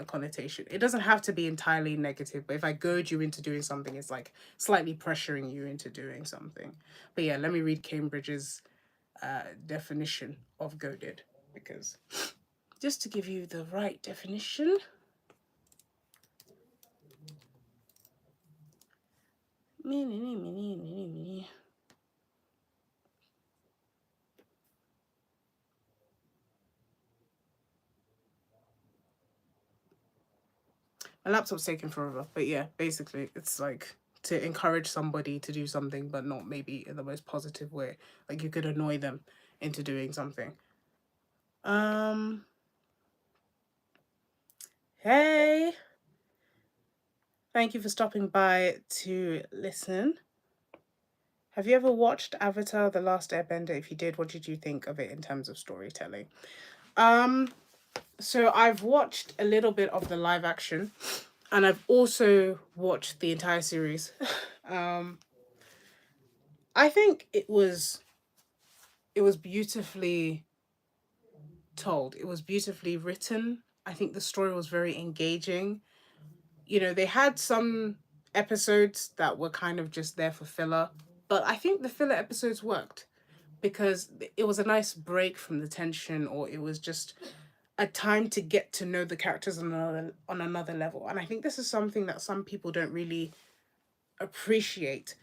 connotation. It doesn't have to be entirely negative, but if I goad you into doing something, it's like slightly pressuring you into doing something. But yeah, let me read Cambridge's definition of goaded because just to give you the right definition. My laptop's taking forever, but yeah, basically it's like to encourage somebody to do something, but not maybe in the most positive way. Like you could annoy them into doing something. Um, hey, thank you for stopping by to listen. Have you ever watched Avatar: The Last Airbender? If you did, what did you think of it in terms of storytelling? Um, so I've watched a little bit of the live action, and I've also watched the entire series. um, I think it was beautifully told. It was beautifully written. I think the story was very engaging. You know, they had some episodes that were kind of just there for filler, but I think the filler episodes worked because it was a nice break from the tension, or it was just a time to get to know the characters on another level. And I think this is something that some people don't really appreciate.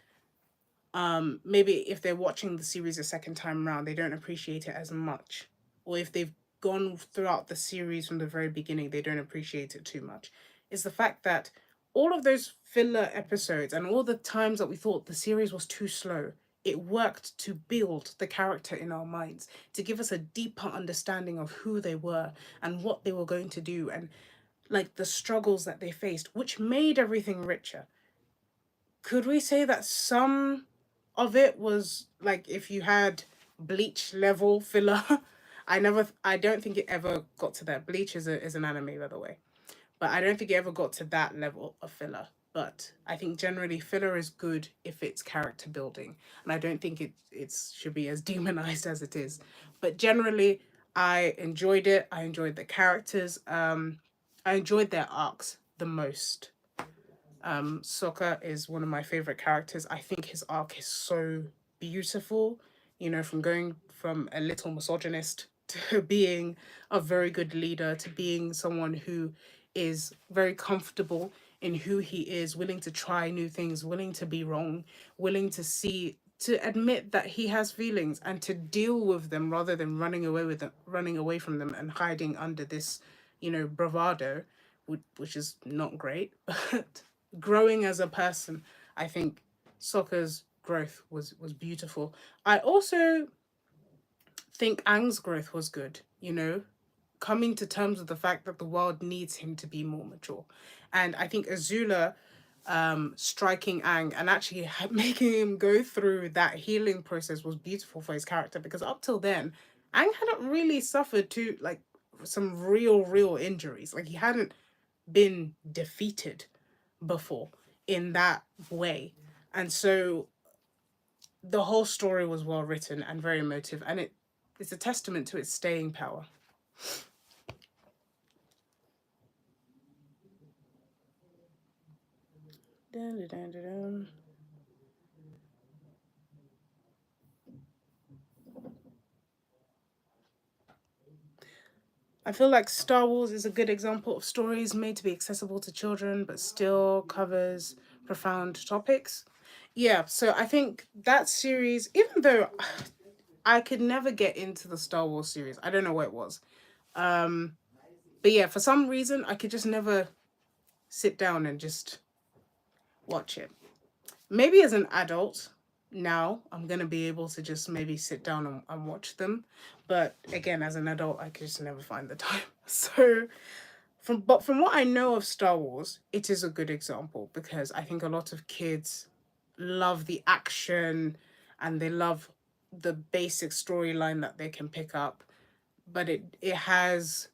Maybe if they're watching the series a second time around, they don't appreciate it as much. Or if they've gone throughout the series from the very beginning, they don't appreciate it too much. Is the fact that all of those filler episodes and all the times that we thought the series was too slow, it worked to build the character in our minds, to give us a deeper understanding of who they were and what they were going to do and like the struggles that they faced, which made everything richer. Could we say that some of it was like if you had Bleach level filler? I don't think it ever got to that. Bleach is an anime, by the way, but I don't think it ever got to that level of filler. But I think generally filler is good if it's character building, and I don't think it should be as demonized as it is. But generally, I enjoyed it. I enjoyed the characters. I enjoyed their arcs the most. Sokka is one of my favorite characters. I think his arc is so beautiful, from going from a little misogynist to being a very good leader, to being someone who is very comfortable in who he is, willing to try new things, willing to be wrong, willing to admit that he has feelings and to deal with them rather than running away from them and hiding under this, bravado, which is not great. But growing as a person, I think Sokka's growth was beautiful. I also think Aang's growth was good, coming to terms with the fact that the world needs him to be more mature. And I think Azula striking Aang and actually making him go through that healing process was beautiful for his character, because up till then, Aang hadn't really suffered like some real injuries. Like he hadn't been defeated before in that way. And so the whole story was well written and very emotive, and it's a testament to its staying power. Dun, dun, dun, dun, dun. I feel like Star Wars is a good example of stories made to be accessible to children but still covers profound topics. Yeah, so I think that series, even though I could never get into the Star Wars series, I don't know what it was. Um, but yeah, for some reason, I could just never sit down and just watch it. Maybe as an adult, now I'm gonna be able to just maybe sit down and watch them. But again, as an adult, I could just never find the time. So from what I know of Star Wars, it is a good example because I think a lot of kids love the action and they love the basic storyline that they can pick up, but it has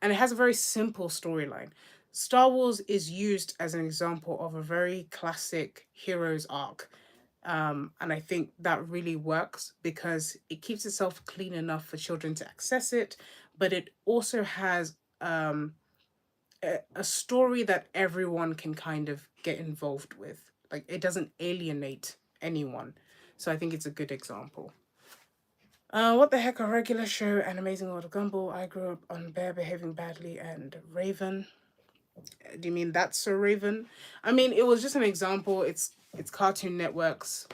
a very simple storyline. Star Wars is used as an example of a very classic hero's arc. And I think that really works because it keeps itself clean enough for children to access it, but it also has a story that everyone can kind of get involved with. Like it doesn't alienate anyone. So I think it's a good example. What the heck are Regular Show and Amazing World of Gumball? I grew up on Bear Behaving Badly and Raven. Do you mean that's a Raven? I mean, it was just an example. It's Cartoon Network's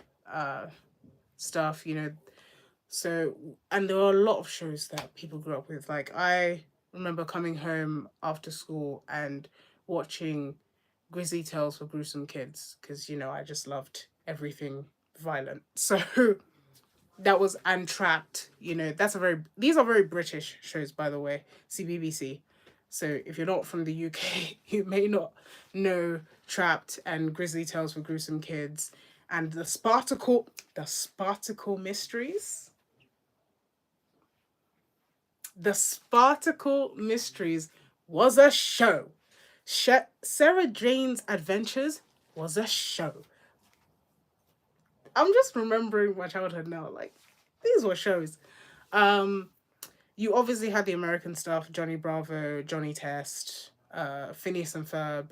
stuff, So, and there are a lot of shows that people grew up with. Like I remember coming home after school and watching Grizzly Tales for Gruesome Kids because I just loved everything violent. So that was Untrapped. That's a very these are very British shows, by the way. CBBC. So if you're not from the UK, you may not know Trapped and Grizzly Tales for Gruesome Kids and the Spartacle Mysteries. The Spartacle Mysteries was a show. Sarah Jane's Adventures was a show. I'm just remembering my childhood now. Like, these were shows. Um, you obviously had the American stuff, Johnny Bravo, Johnny Test, Phineas and Ferb.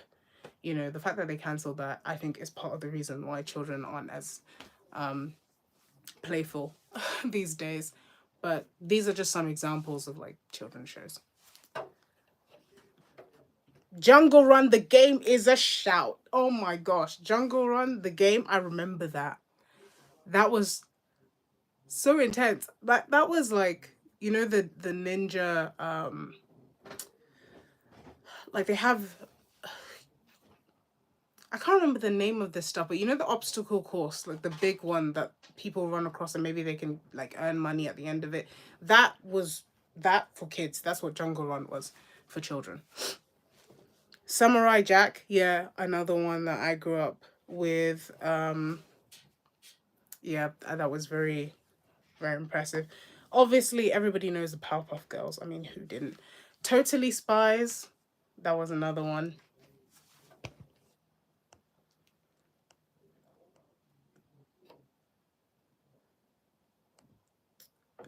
The fact that they cancelled that, I think, is part of the reason why children aren't as playful these days. But these are just some examples of like children's shows. Jungle Run, the game is a shout. Oh my gosh. Jungle Run, the game, I remember that. That was so intense. That was like, the ninja, like they have, I can't remember the name of this stuff, but the obstacle course, like the big one that people run across and maybe they can like earn money at the end of it. That was that for kids. That's what Jungle Run was for children. Samurai Jack, yeah, another one that I grew up with. Yeah, that was very impressive. Obviously, everybody knows the Powerpuff Girls. I mean, who didn't? Totally Spies, that was another one.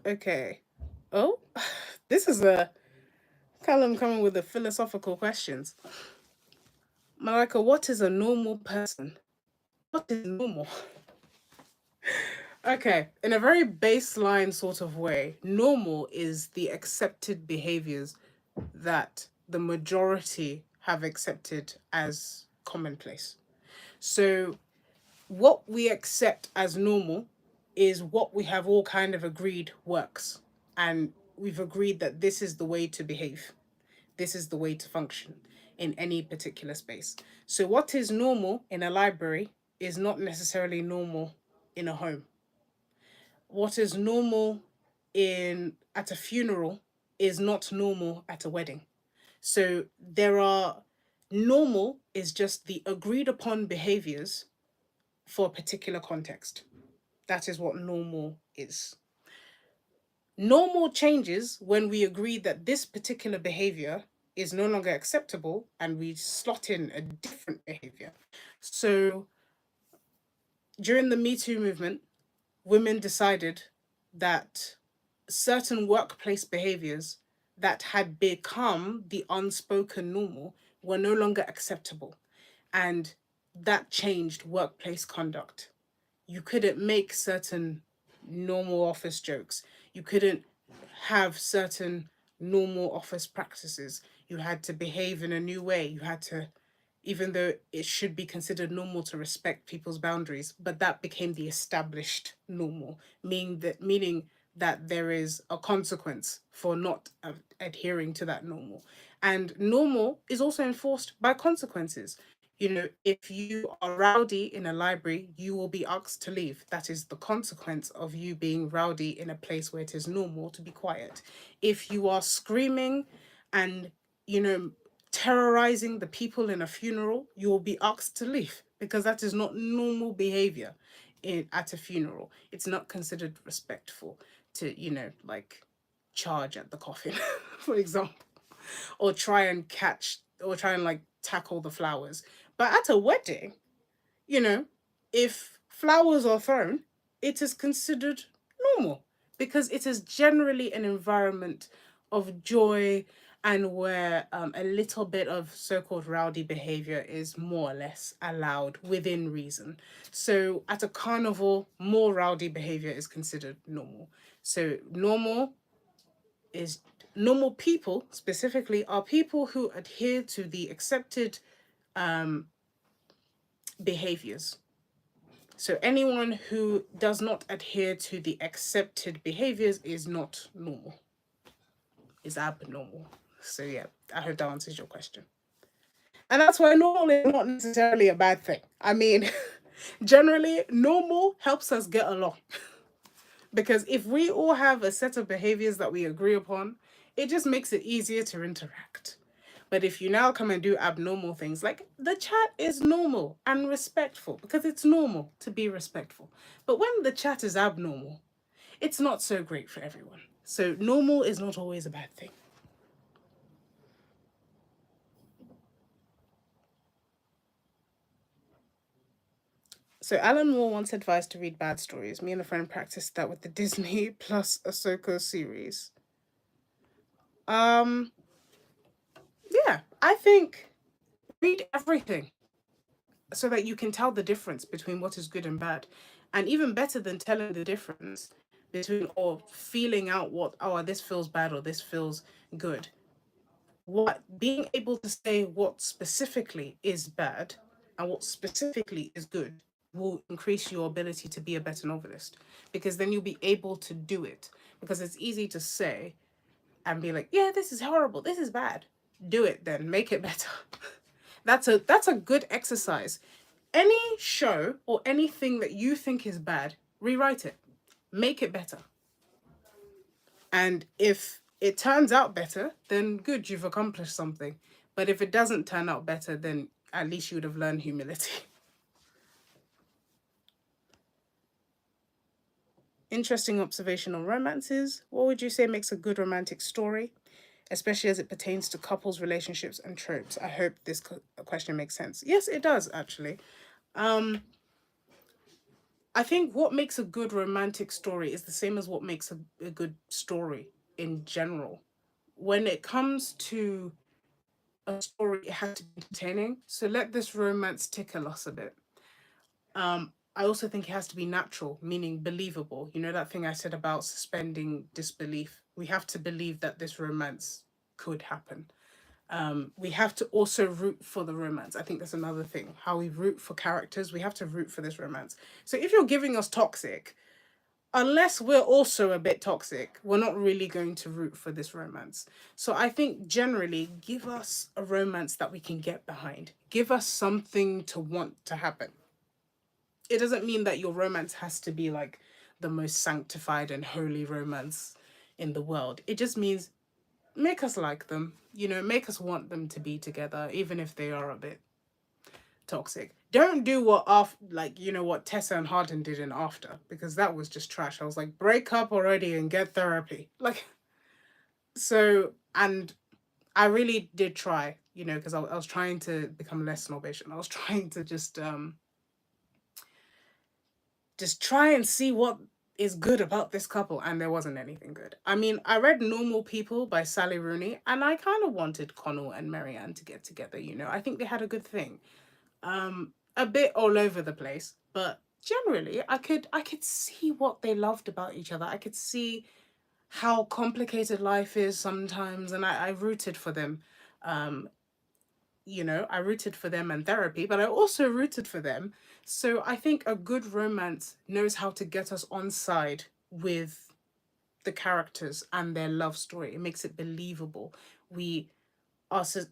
Okay. Oh, this is a Callum coming with the philosophical questions. Malika, what is a normal person? What is normal? Okay, in a very baseline sort of way, normal is the accepted behaviors that the majority have accepted as commonplace. So, what we accept as normal is what we have all kind of agreed works. And we've agreed that this is the way to behave, this is the way to function in any particular space. So, what is normal in a library is not necessarily normal in a home. What is normal in at a funeral is not normal at a wedding. So there are normal is just the agreed upon behaviors for a particular context. That is what normal is. Normal changes when we agree that this particular behavior is no longer acceptable and we slot in a different behavior. So during the Me Too movement, women decided that certain workplace behaviors that had become the unspoken normal were no longer acceptable. And that changed workplace conduct. You couldn't make certain normal office jokes. You couldn't have certain normal office practices. You had to behave in a new way. You had to, even though it should be considered normal to respect people's boundaries, but that became the established normal, meaning that there is a consequence for not adhering to that normal. And normal is also enforced by consequences. You know, if you are rowdy in a library, you will be asked to leave. That is the consequence of you being rowdy in a place where it is normal to be quiet. If you are screaming and, you know, terrorizing the people in a funeral, you will be asked to leave because that is not normal behavior at a funeral. It's not considered respectful to, like charge at the coffin, for example, or try and like tackle the flowers. But at a wedding, you know, if flowers are thrown, it is considered normal because it is generally an environment of joy and where a little bit of so called rowdy behavior is more or less allowed within reason. So at a carnival, more rowdy behavior is considered normal. So is normal people specifically are people who adhere to the accepted um, behaviors. So anyone who does not adhere to the accepted behaviors is not normal, is abnormal. So yeah, I hope that answers your question. And that's why normal is not necessarily a bad thing. I mean, generally, normal helps us get along. Because if we all have a set of behaviors that we agree upon, it just makes it easier to interact. But if you now come and do abnormal things, like the chat is normal and respectful because it's normal to be respectful. But when the chat is abnormal, it's not so great for everyone. So normal is not always a bad thing. So Alan Moore once advised to read bad stories. Me and a friend practiced that with the Disney plus Ahsoka series. Um, yeah, I think read everything so that you can tell the difference between what is good and bad. And even better than telling the difference between or feeling out what, oh, this feels bad or this feels good. What being able to say what specifically is bad and what specifically is good will increase your ability to be a better novelist because then you'll be able to do it. Because it's easy to say and be like, yeah, this is horrible, this is bad. Do it then, make it better. That's a good exercise. Any show or anything that you think is bad, rewrite it, make it better. And if it turns out better, then good, you've accomplished something. But if it doesn't turn out better, then at least you would have learned humility. Interesting observation on romances. What would you say makes a good romantic story, especially as it pertains to couples, relationships, and tropes? I hope this question makes sense. Yes, it does, actually. Um, I think what makes a good romantic story is the same as what makes a good story in general. When it comes to a story, it has to be entertaining. So let this romance tickle us a bit. I also think it has to be natural, meaning believable. You know that thing I said about suspending disbelief? We have to believe that this romance could happen. We have to also root for the romance. I think that's another thing. How we root for characters, we have to root for this romance. So if you're giving us toxic, unless we're also a bit toxic, we're not really going to root for this romance. So I think generally, give us a romance that we can get behind. Give us something to want to happen. It doesn't mean that your romance has to be like the most sanctified and holy romance in the world. It just means make us like them, you know, make us want them to be together, even if they are a bit toxic. Don't do what after, like, you know, what Tessa and Harden did in After, because that was just trash. I was like, break up already and get therapy. Like, so, and I really did try, you know, because I was trying to become less snobbish, and I was trying to just try and see what is good about this couple, and there wasn't anything good. I mean, I read Normal People by Sally Rooney, and I kind of wanted Connell and Marianne to get together, you know. I think they had a good thing. A bit all over the place, but generally I could see what they loved about each other. I could see how complicated life is sometimes, and I rooted for them. Um, you know, I rooted for them in therapy, but I also rooted for them. So I think a good romance knows how to get us on side with the characters and their love story. It makes it believable. We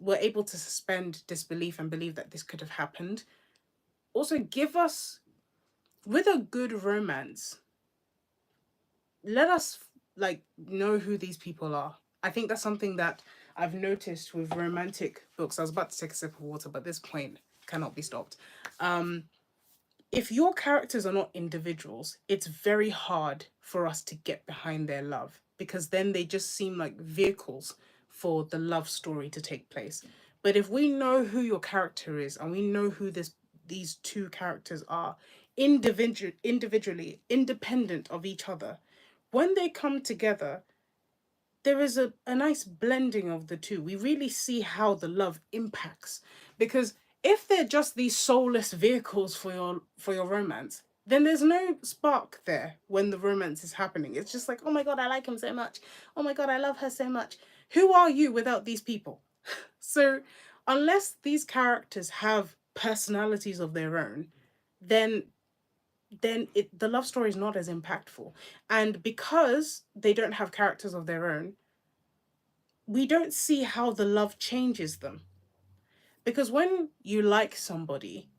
we're able to suspend disbelief and believe that this could have happened. Also, give us, with a good romance, let us like know who these people are. I think that's something that I've noticed with romantic books. I was about to take a sip of water, but this point cannot be stopped. Um, if your characters are not individuals, it's very hard for us to get behind their love, because then they just seem like vehicles for the love story to take place. But if we know who your character is and we know who these two characters are, individually, independent of each other, when they come together, there is a nice blending of the two. We really see how the love impacts. Because if they're just these soulless vehicles for your romance, then there's no spark there when the romance is happening. It's just like, oh my god, I like him so much. Oh my god, I love her so much. Who are you without these people? So unless these characters have personalities of their own, then the love story is not as impactful. And because they don't have characters of their own, we don't see how the love changes them. Because when you like somebody,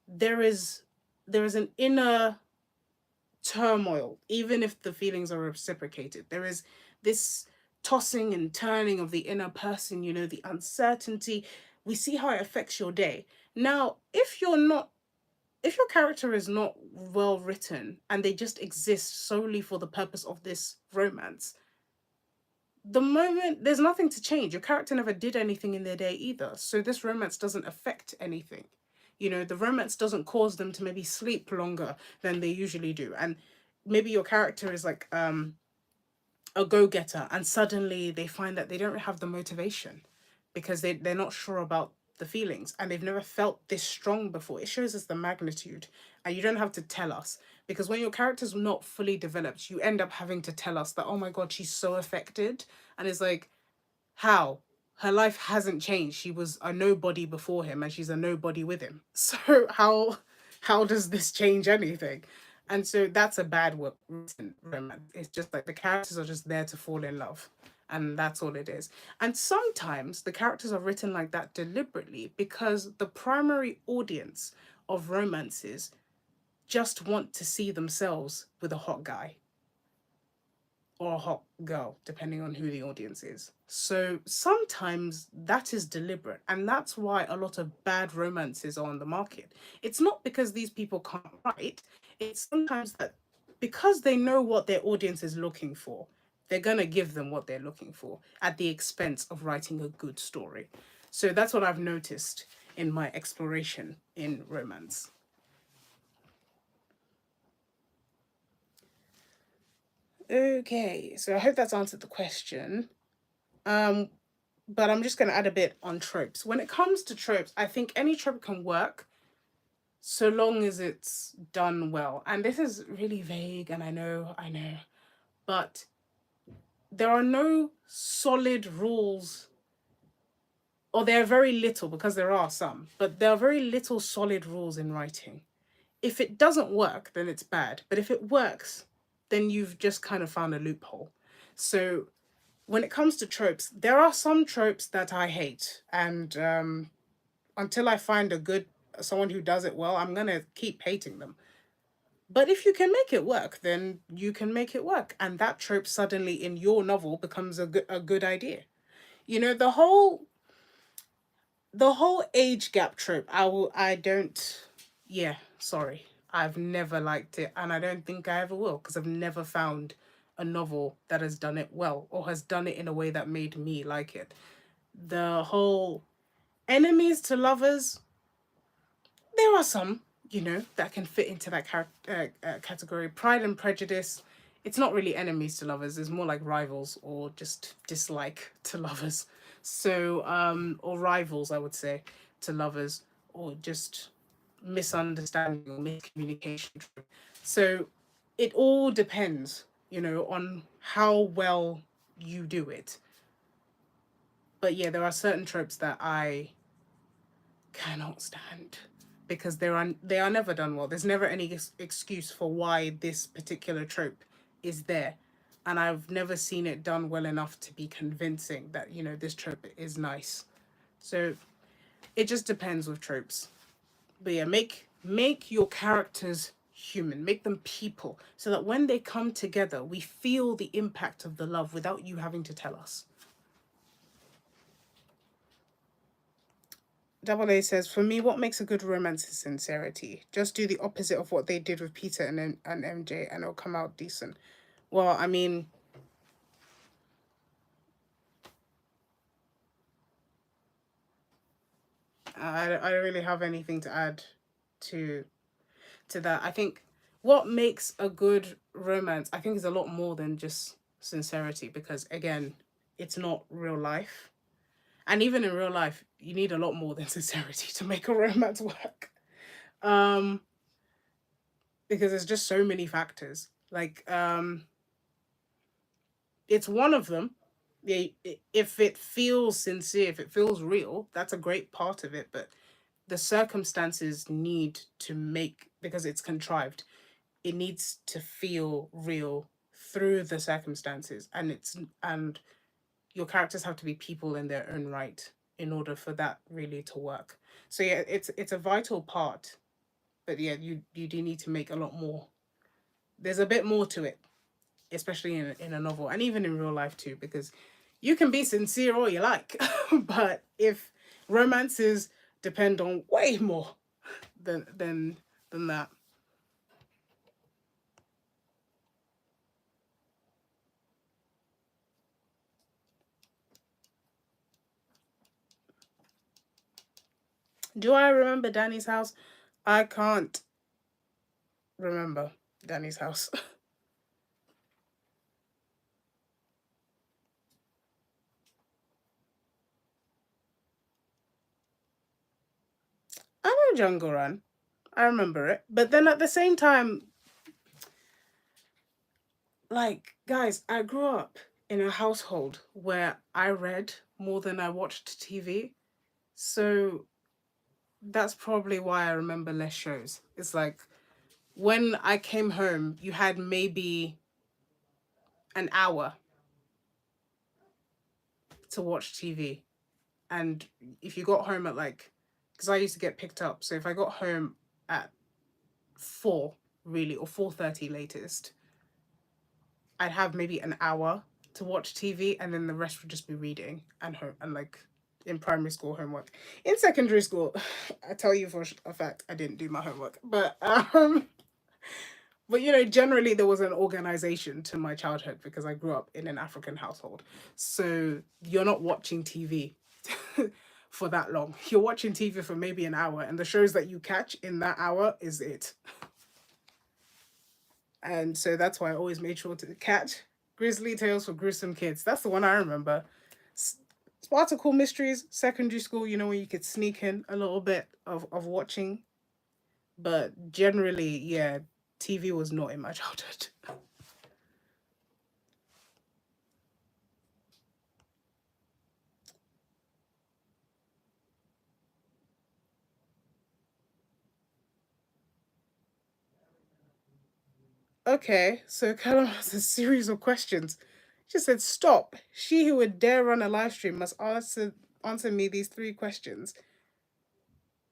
there is there is an inner turmoil, even if the feelings are reciprocated. There is this tossing and turning of the inner person, you know, the uncertainty. We see how it affects your day. Now, if your character is not well written and they just exist solely for the purpose of this romance, the moment there's nothing to change. Your character never did anything in their day either. So this romance doesn't affect anything. You know, the romance doesn't cause them to maybe sleep longer than they usually do. And maybe your character is like a go-getter, and suddenly they find that they don't have the motivation because they're not sure about the feelings, and they've never felt this strong before. It shows us the magnitude, and you don't have to tell us, because when your character's not fully developed, you end up having to tell us that, oh my god, she's so affected. And it's like, how? Her life hasn't changed. She was a nobody before him and she's a nobody with him. So how does this change anything? And so that's a bad written romance. It's just like the characters are just there to fall in love. And that's all it is. And sometimes the characters are written like that deliberately because the primary audience of romances just want to see themselves with a hot guy or a hot girl, depending on who the audience is. So sometimes that is deliberate, and that's why a lot of bad romances are on the market. It's not because these people can't write, it's sometimes that because they know what their audience is looking for, they're going to give them what they're looking for at the expense of writing a good story. So that's what I've noticed in my exploration in romance. Okay, so I hope that's answered the question. Um, but I'm just going to add a bit on tropes. When it comes to tropes, I think any trope can work so long as it's done well. And this is really vague, and I know, but there are no solid rules, or there are very little, because there are some, but there are very little solid rules in writing. If it doesn't work, then it's bad. But if it works, then you've just kind of found a loophole. So when it comes to tropes, there are some tropes that I hate, and until I find a good someone who does it well, I'm gonna keep hating them. But if you can make it work, then you can make it work, and that trope suddenly in your novel becomes a good idea. You know, the whole age gap trope. I don't. Yeah, sorry. I've never liked it, and I don't think I ever will, because I've never found a novel that has done it well or has done it in a way that made me like it. The whole enemies to lovers, there are some, that can fit into that category. Pride and Prejudice, it's not really enemies to lovers, it's more like rivals or just dislike to lovers. So, or rivals, I would say, to lovers, or just misunderstanding or miscommunication. So, it all depends, on how well you do it. But yeah, there are certain tropes that I cannot stand, because they are never done well. There's never any excuse for why this particular trope is there, and I've never seen it done well enough to be convincing that this trope is nice. So it just depends with tropes. But yeah, make your characters human, make them people, so that when they come together, we feel the impact of the love without you having to tell us. Double A says, for me, what makes a good romance is sincerity. Just do the opposite of what they did with Peter and MJ, and it'll come out decent. Well, I mean, I don't really have anything to add to that. I think what makes a good romance, I think, is a lot more than just sincerity, because again, it's not real life. And even in real life, you need a lot more than sincerity to make a romance work. Um, because there's just so many factors. Like, it's one of them. If it feels sincere, if it feels real, that's a great part of it. But the circumstances need to make, because it's contrived, it needs to feel real through the circumstances, and your characters have to be people in their own right in order for that really to work. So yeah, it's a vital part. But yeah, you do need to make a lot more. There's a bit more to it, especially in a novel, and even in real life too, because you can be sincere all you like, but if romances depend on way more than that. Do I remember Danny's house? I can't remember Danny's house. I know Jungle Run. I remember it. But then at the same time, like, guys, I grew up in a household where I read more than I watched TV. So that's probably why I remember less shows. It's like when I came home, you had maybe an hour to watch TV. And if you got home at like, because I used to get picked up. So if I got home at 4, really, or 4:30 latest, I'd have maybe an hour to watch TV, and then the rest would just be reading and home and like in primary school homework. In secondary school, I tell you for a fact, I didn't do my homework, but generally there was an organization to my childhood because I grew up in an African household. So you're not watching TV for that long. You're watching TV for maybe an hour, and the shows that you catch in that hour is it. And so that's why I always made sure to catch Grizzly Tales for Gruesome Kids. That's the one I remember. Spartacle Mysteries, secondary school, when you could sneak in a little bit of watching. But generally, yeah, TV was not in my childhood. Okay, so Callum has a series of questions. She said, "Stop. She who would dare run a live stream must answer me these three questions.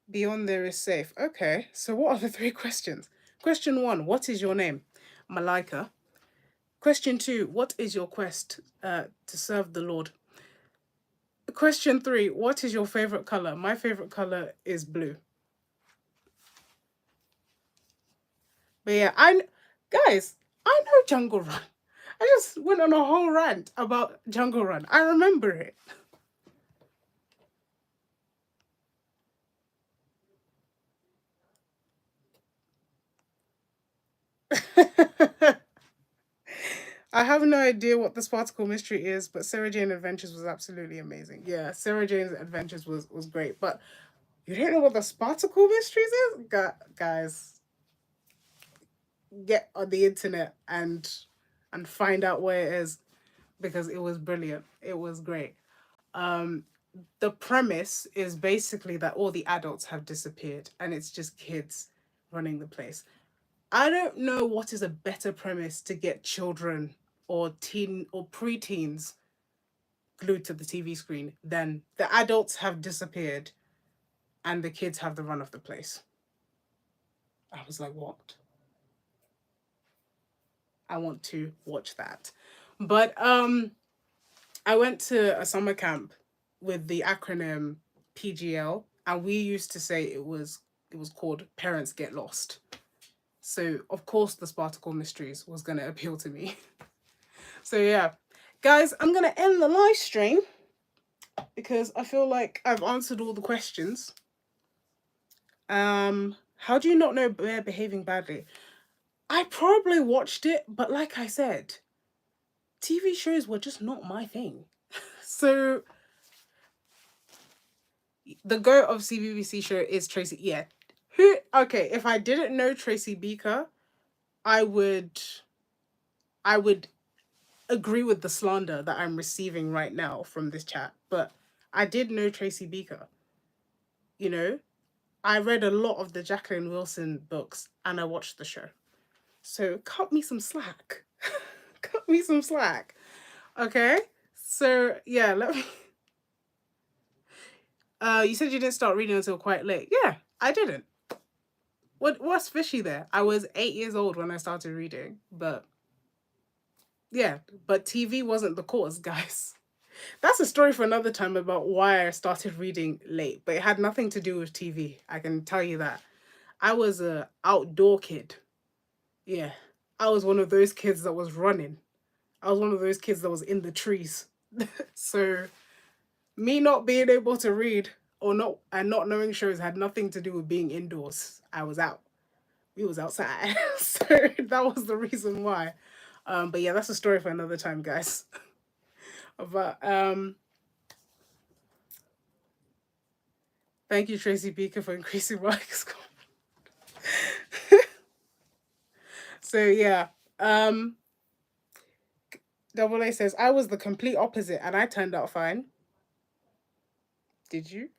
Beyond there is safe." Okay, so what are the three questions? Question one: What is your name? Malaika. Question two: What is your quest to serve the Lord? Question three: What is your favorite color? My favorite color is blue. But yeah, guys, I know Jungle Run. I just went on a whole rant about Jungle Run. I remember it. I have no idea what the Spartacle Mystery is, but Sarah Jane Adventures was absolutely amazing. Yeah, Sarah Jane's Adventures was great. But you don't know what the Spartacle Mysteries is? Guys, get on the internet and find out where it is because it was brilliant. It was great. Um, the premise is basically that all the adults have disappeared and it's just kids running the place. I don't know what is a better premise to get children or teen or preteens glued to the TV screen than the adults have disappeared and the kids have the run of the place. I was like, what? I want to watch that. But I went to a summer camp with the acronym PGL, and we used to say it was called Parents Get Lost. So of course the Spartacle Mysteries was gonna appeal to me. So yeah, guys, I'm gonna end the live stream because I feel like I've answered all the questions. How do you not know Bear behaving badly? I probably watched it, but like I said, TV shows were just not my thing. So the goat of CBBC show is Tracy. Yeah, who? Okay, if I didn't know Tracy Beaker, I would, I would agree with the slander that I'm receiving right now from this chat. But I did know Tracy Beaker. You know, I read a lot of the Jacqueline Wilson books and I watched the show. So cut me some slack. Cut me some slack. Okay. So yeah, let me. You said you didn't start reading until quite late. Yeah, I didn't. What's fishy there? I was 8 years old when I started reading, but yeah, but TV wasn't the cause, guys. That's a story for another time about why I started reading late, but it had nothing to do with TV. I can tell you that. I was a outdoor kid. Yeah. I was one of those kids that was running. I was one of those kids that was in the trees. So me not being able to read or not and not knowing shows had nothing to do with being indoors. I was out. We was outside. So that was the reason why. But yeah, that's a story for another time, guys. But thank you, Tracy Beaker, for increasing my score. So yeah. Um Double A says, I was the complete opposite and I turned out fine. Did you?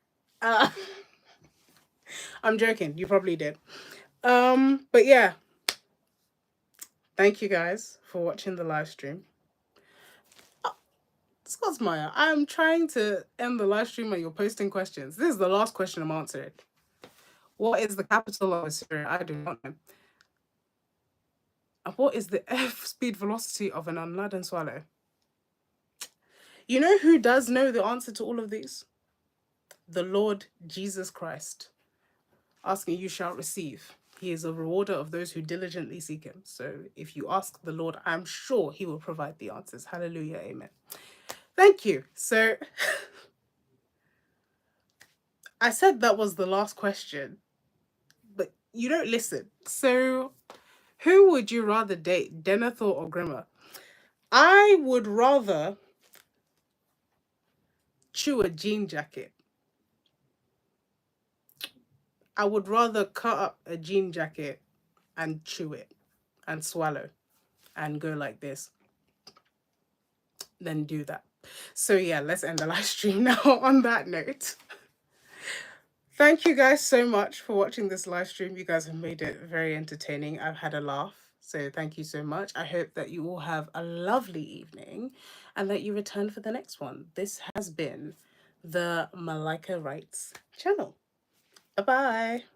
Uh I'm joking. You probably did. But yeah, thank you guys for watching the live stream. Scott's Maya, I'm trying to end the live stream and you're posting questions. This is the last question I'm answering. What is the capital of Assyria? I do not know. And what is the F speed velocity of an unladen swallow? You know who does know the answer to all of these? The Lord Jesus Christ. Asking, you shall receive. He is a rewarder of those who diligently seek him. So if you ask the Lord, I'm sure he will provide the answers. Hallelujah. Amen. Thank you. So I said that was the last question, but you don't listen. So who would you rather date, Denethor or Grimmer? I would rather chew a jean jacket. I would rather cut up a jean jacket and chew it and swallow and go like this than do that. So yeah, let's end the live stream now on that note. Thank you guys so much for watching this live stream. You guys have made it very entertaining. I've had a laugh. So thank you so much. I hope that you all have a lovely evening and that you return for the next one. This has been the Malaika Writes channel. Bye-bye.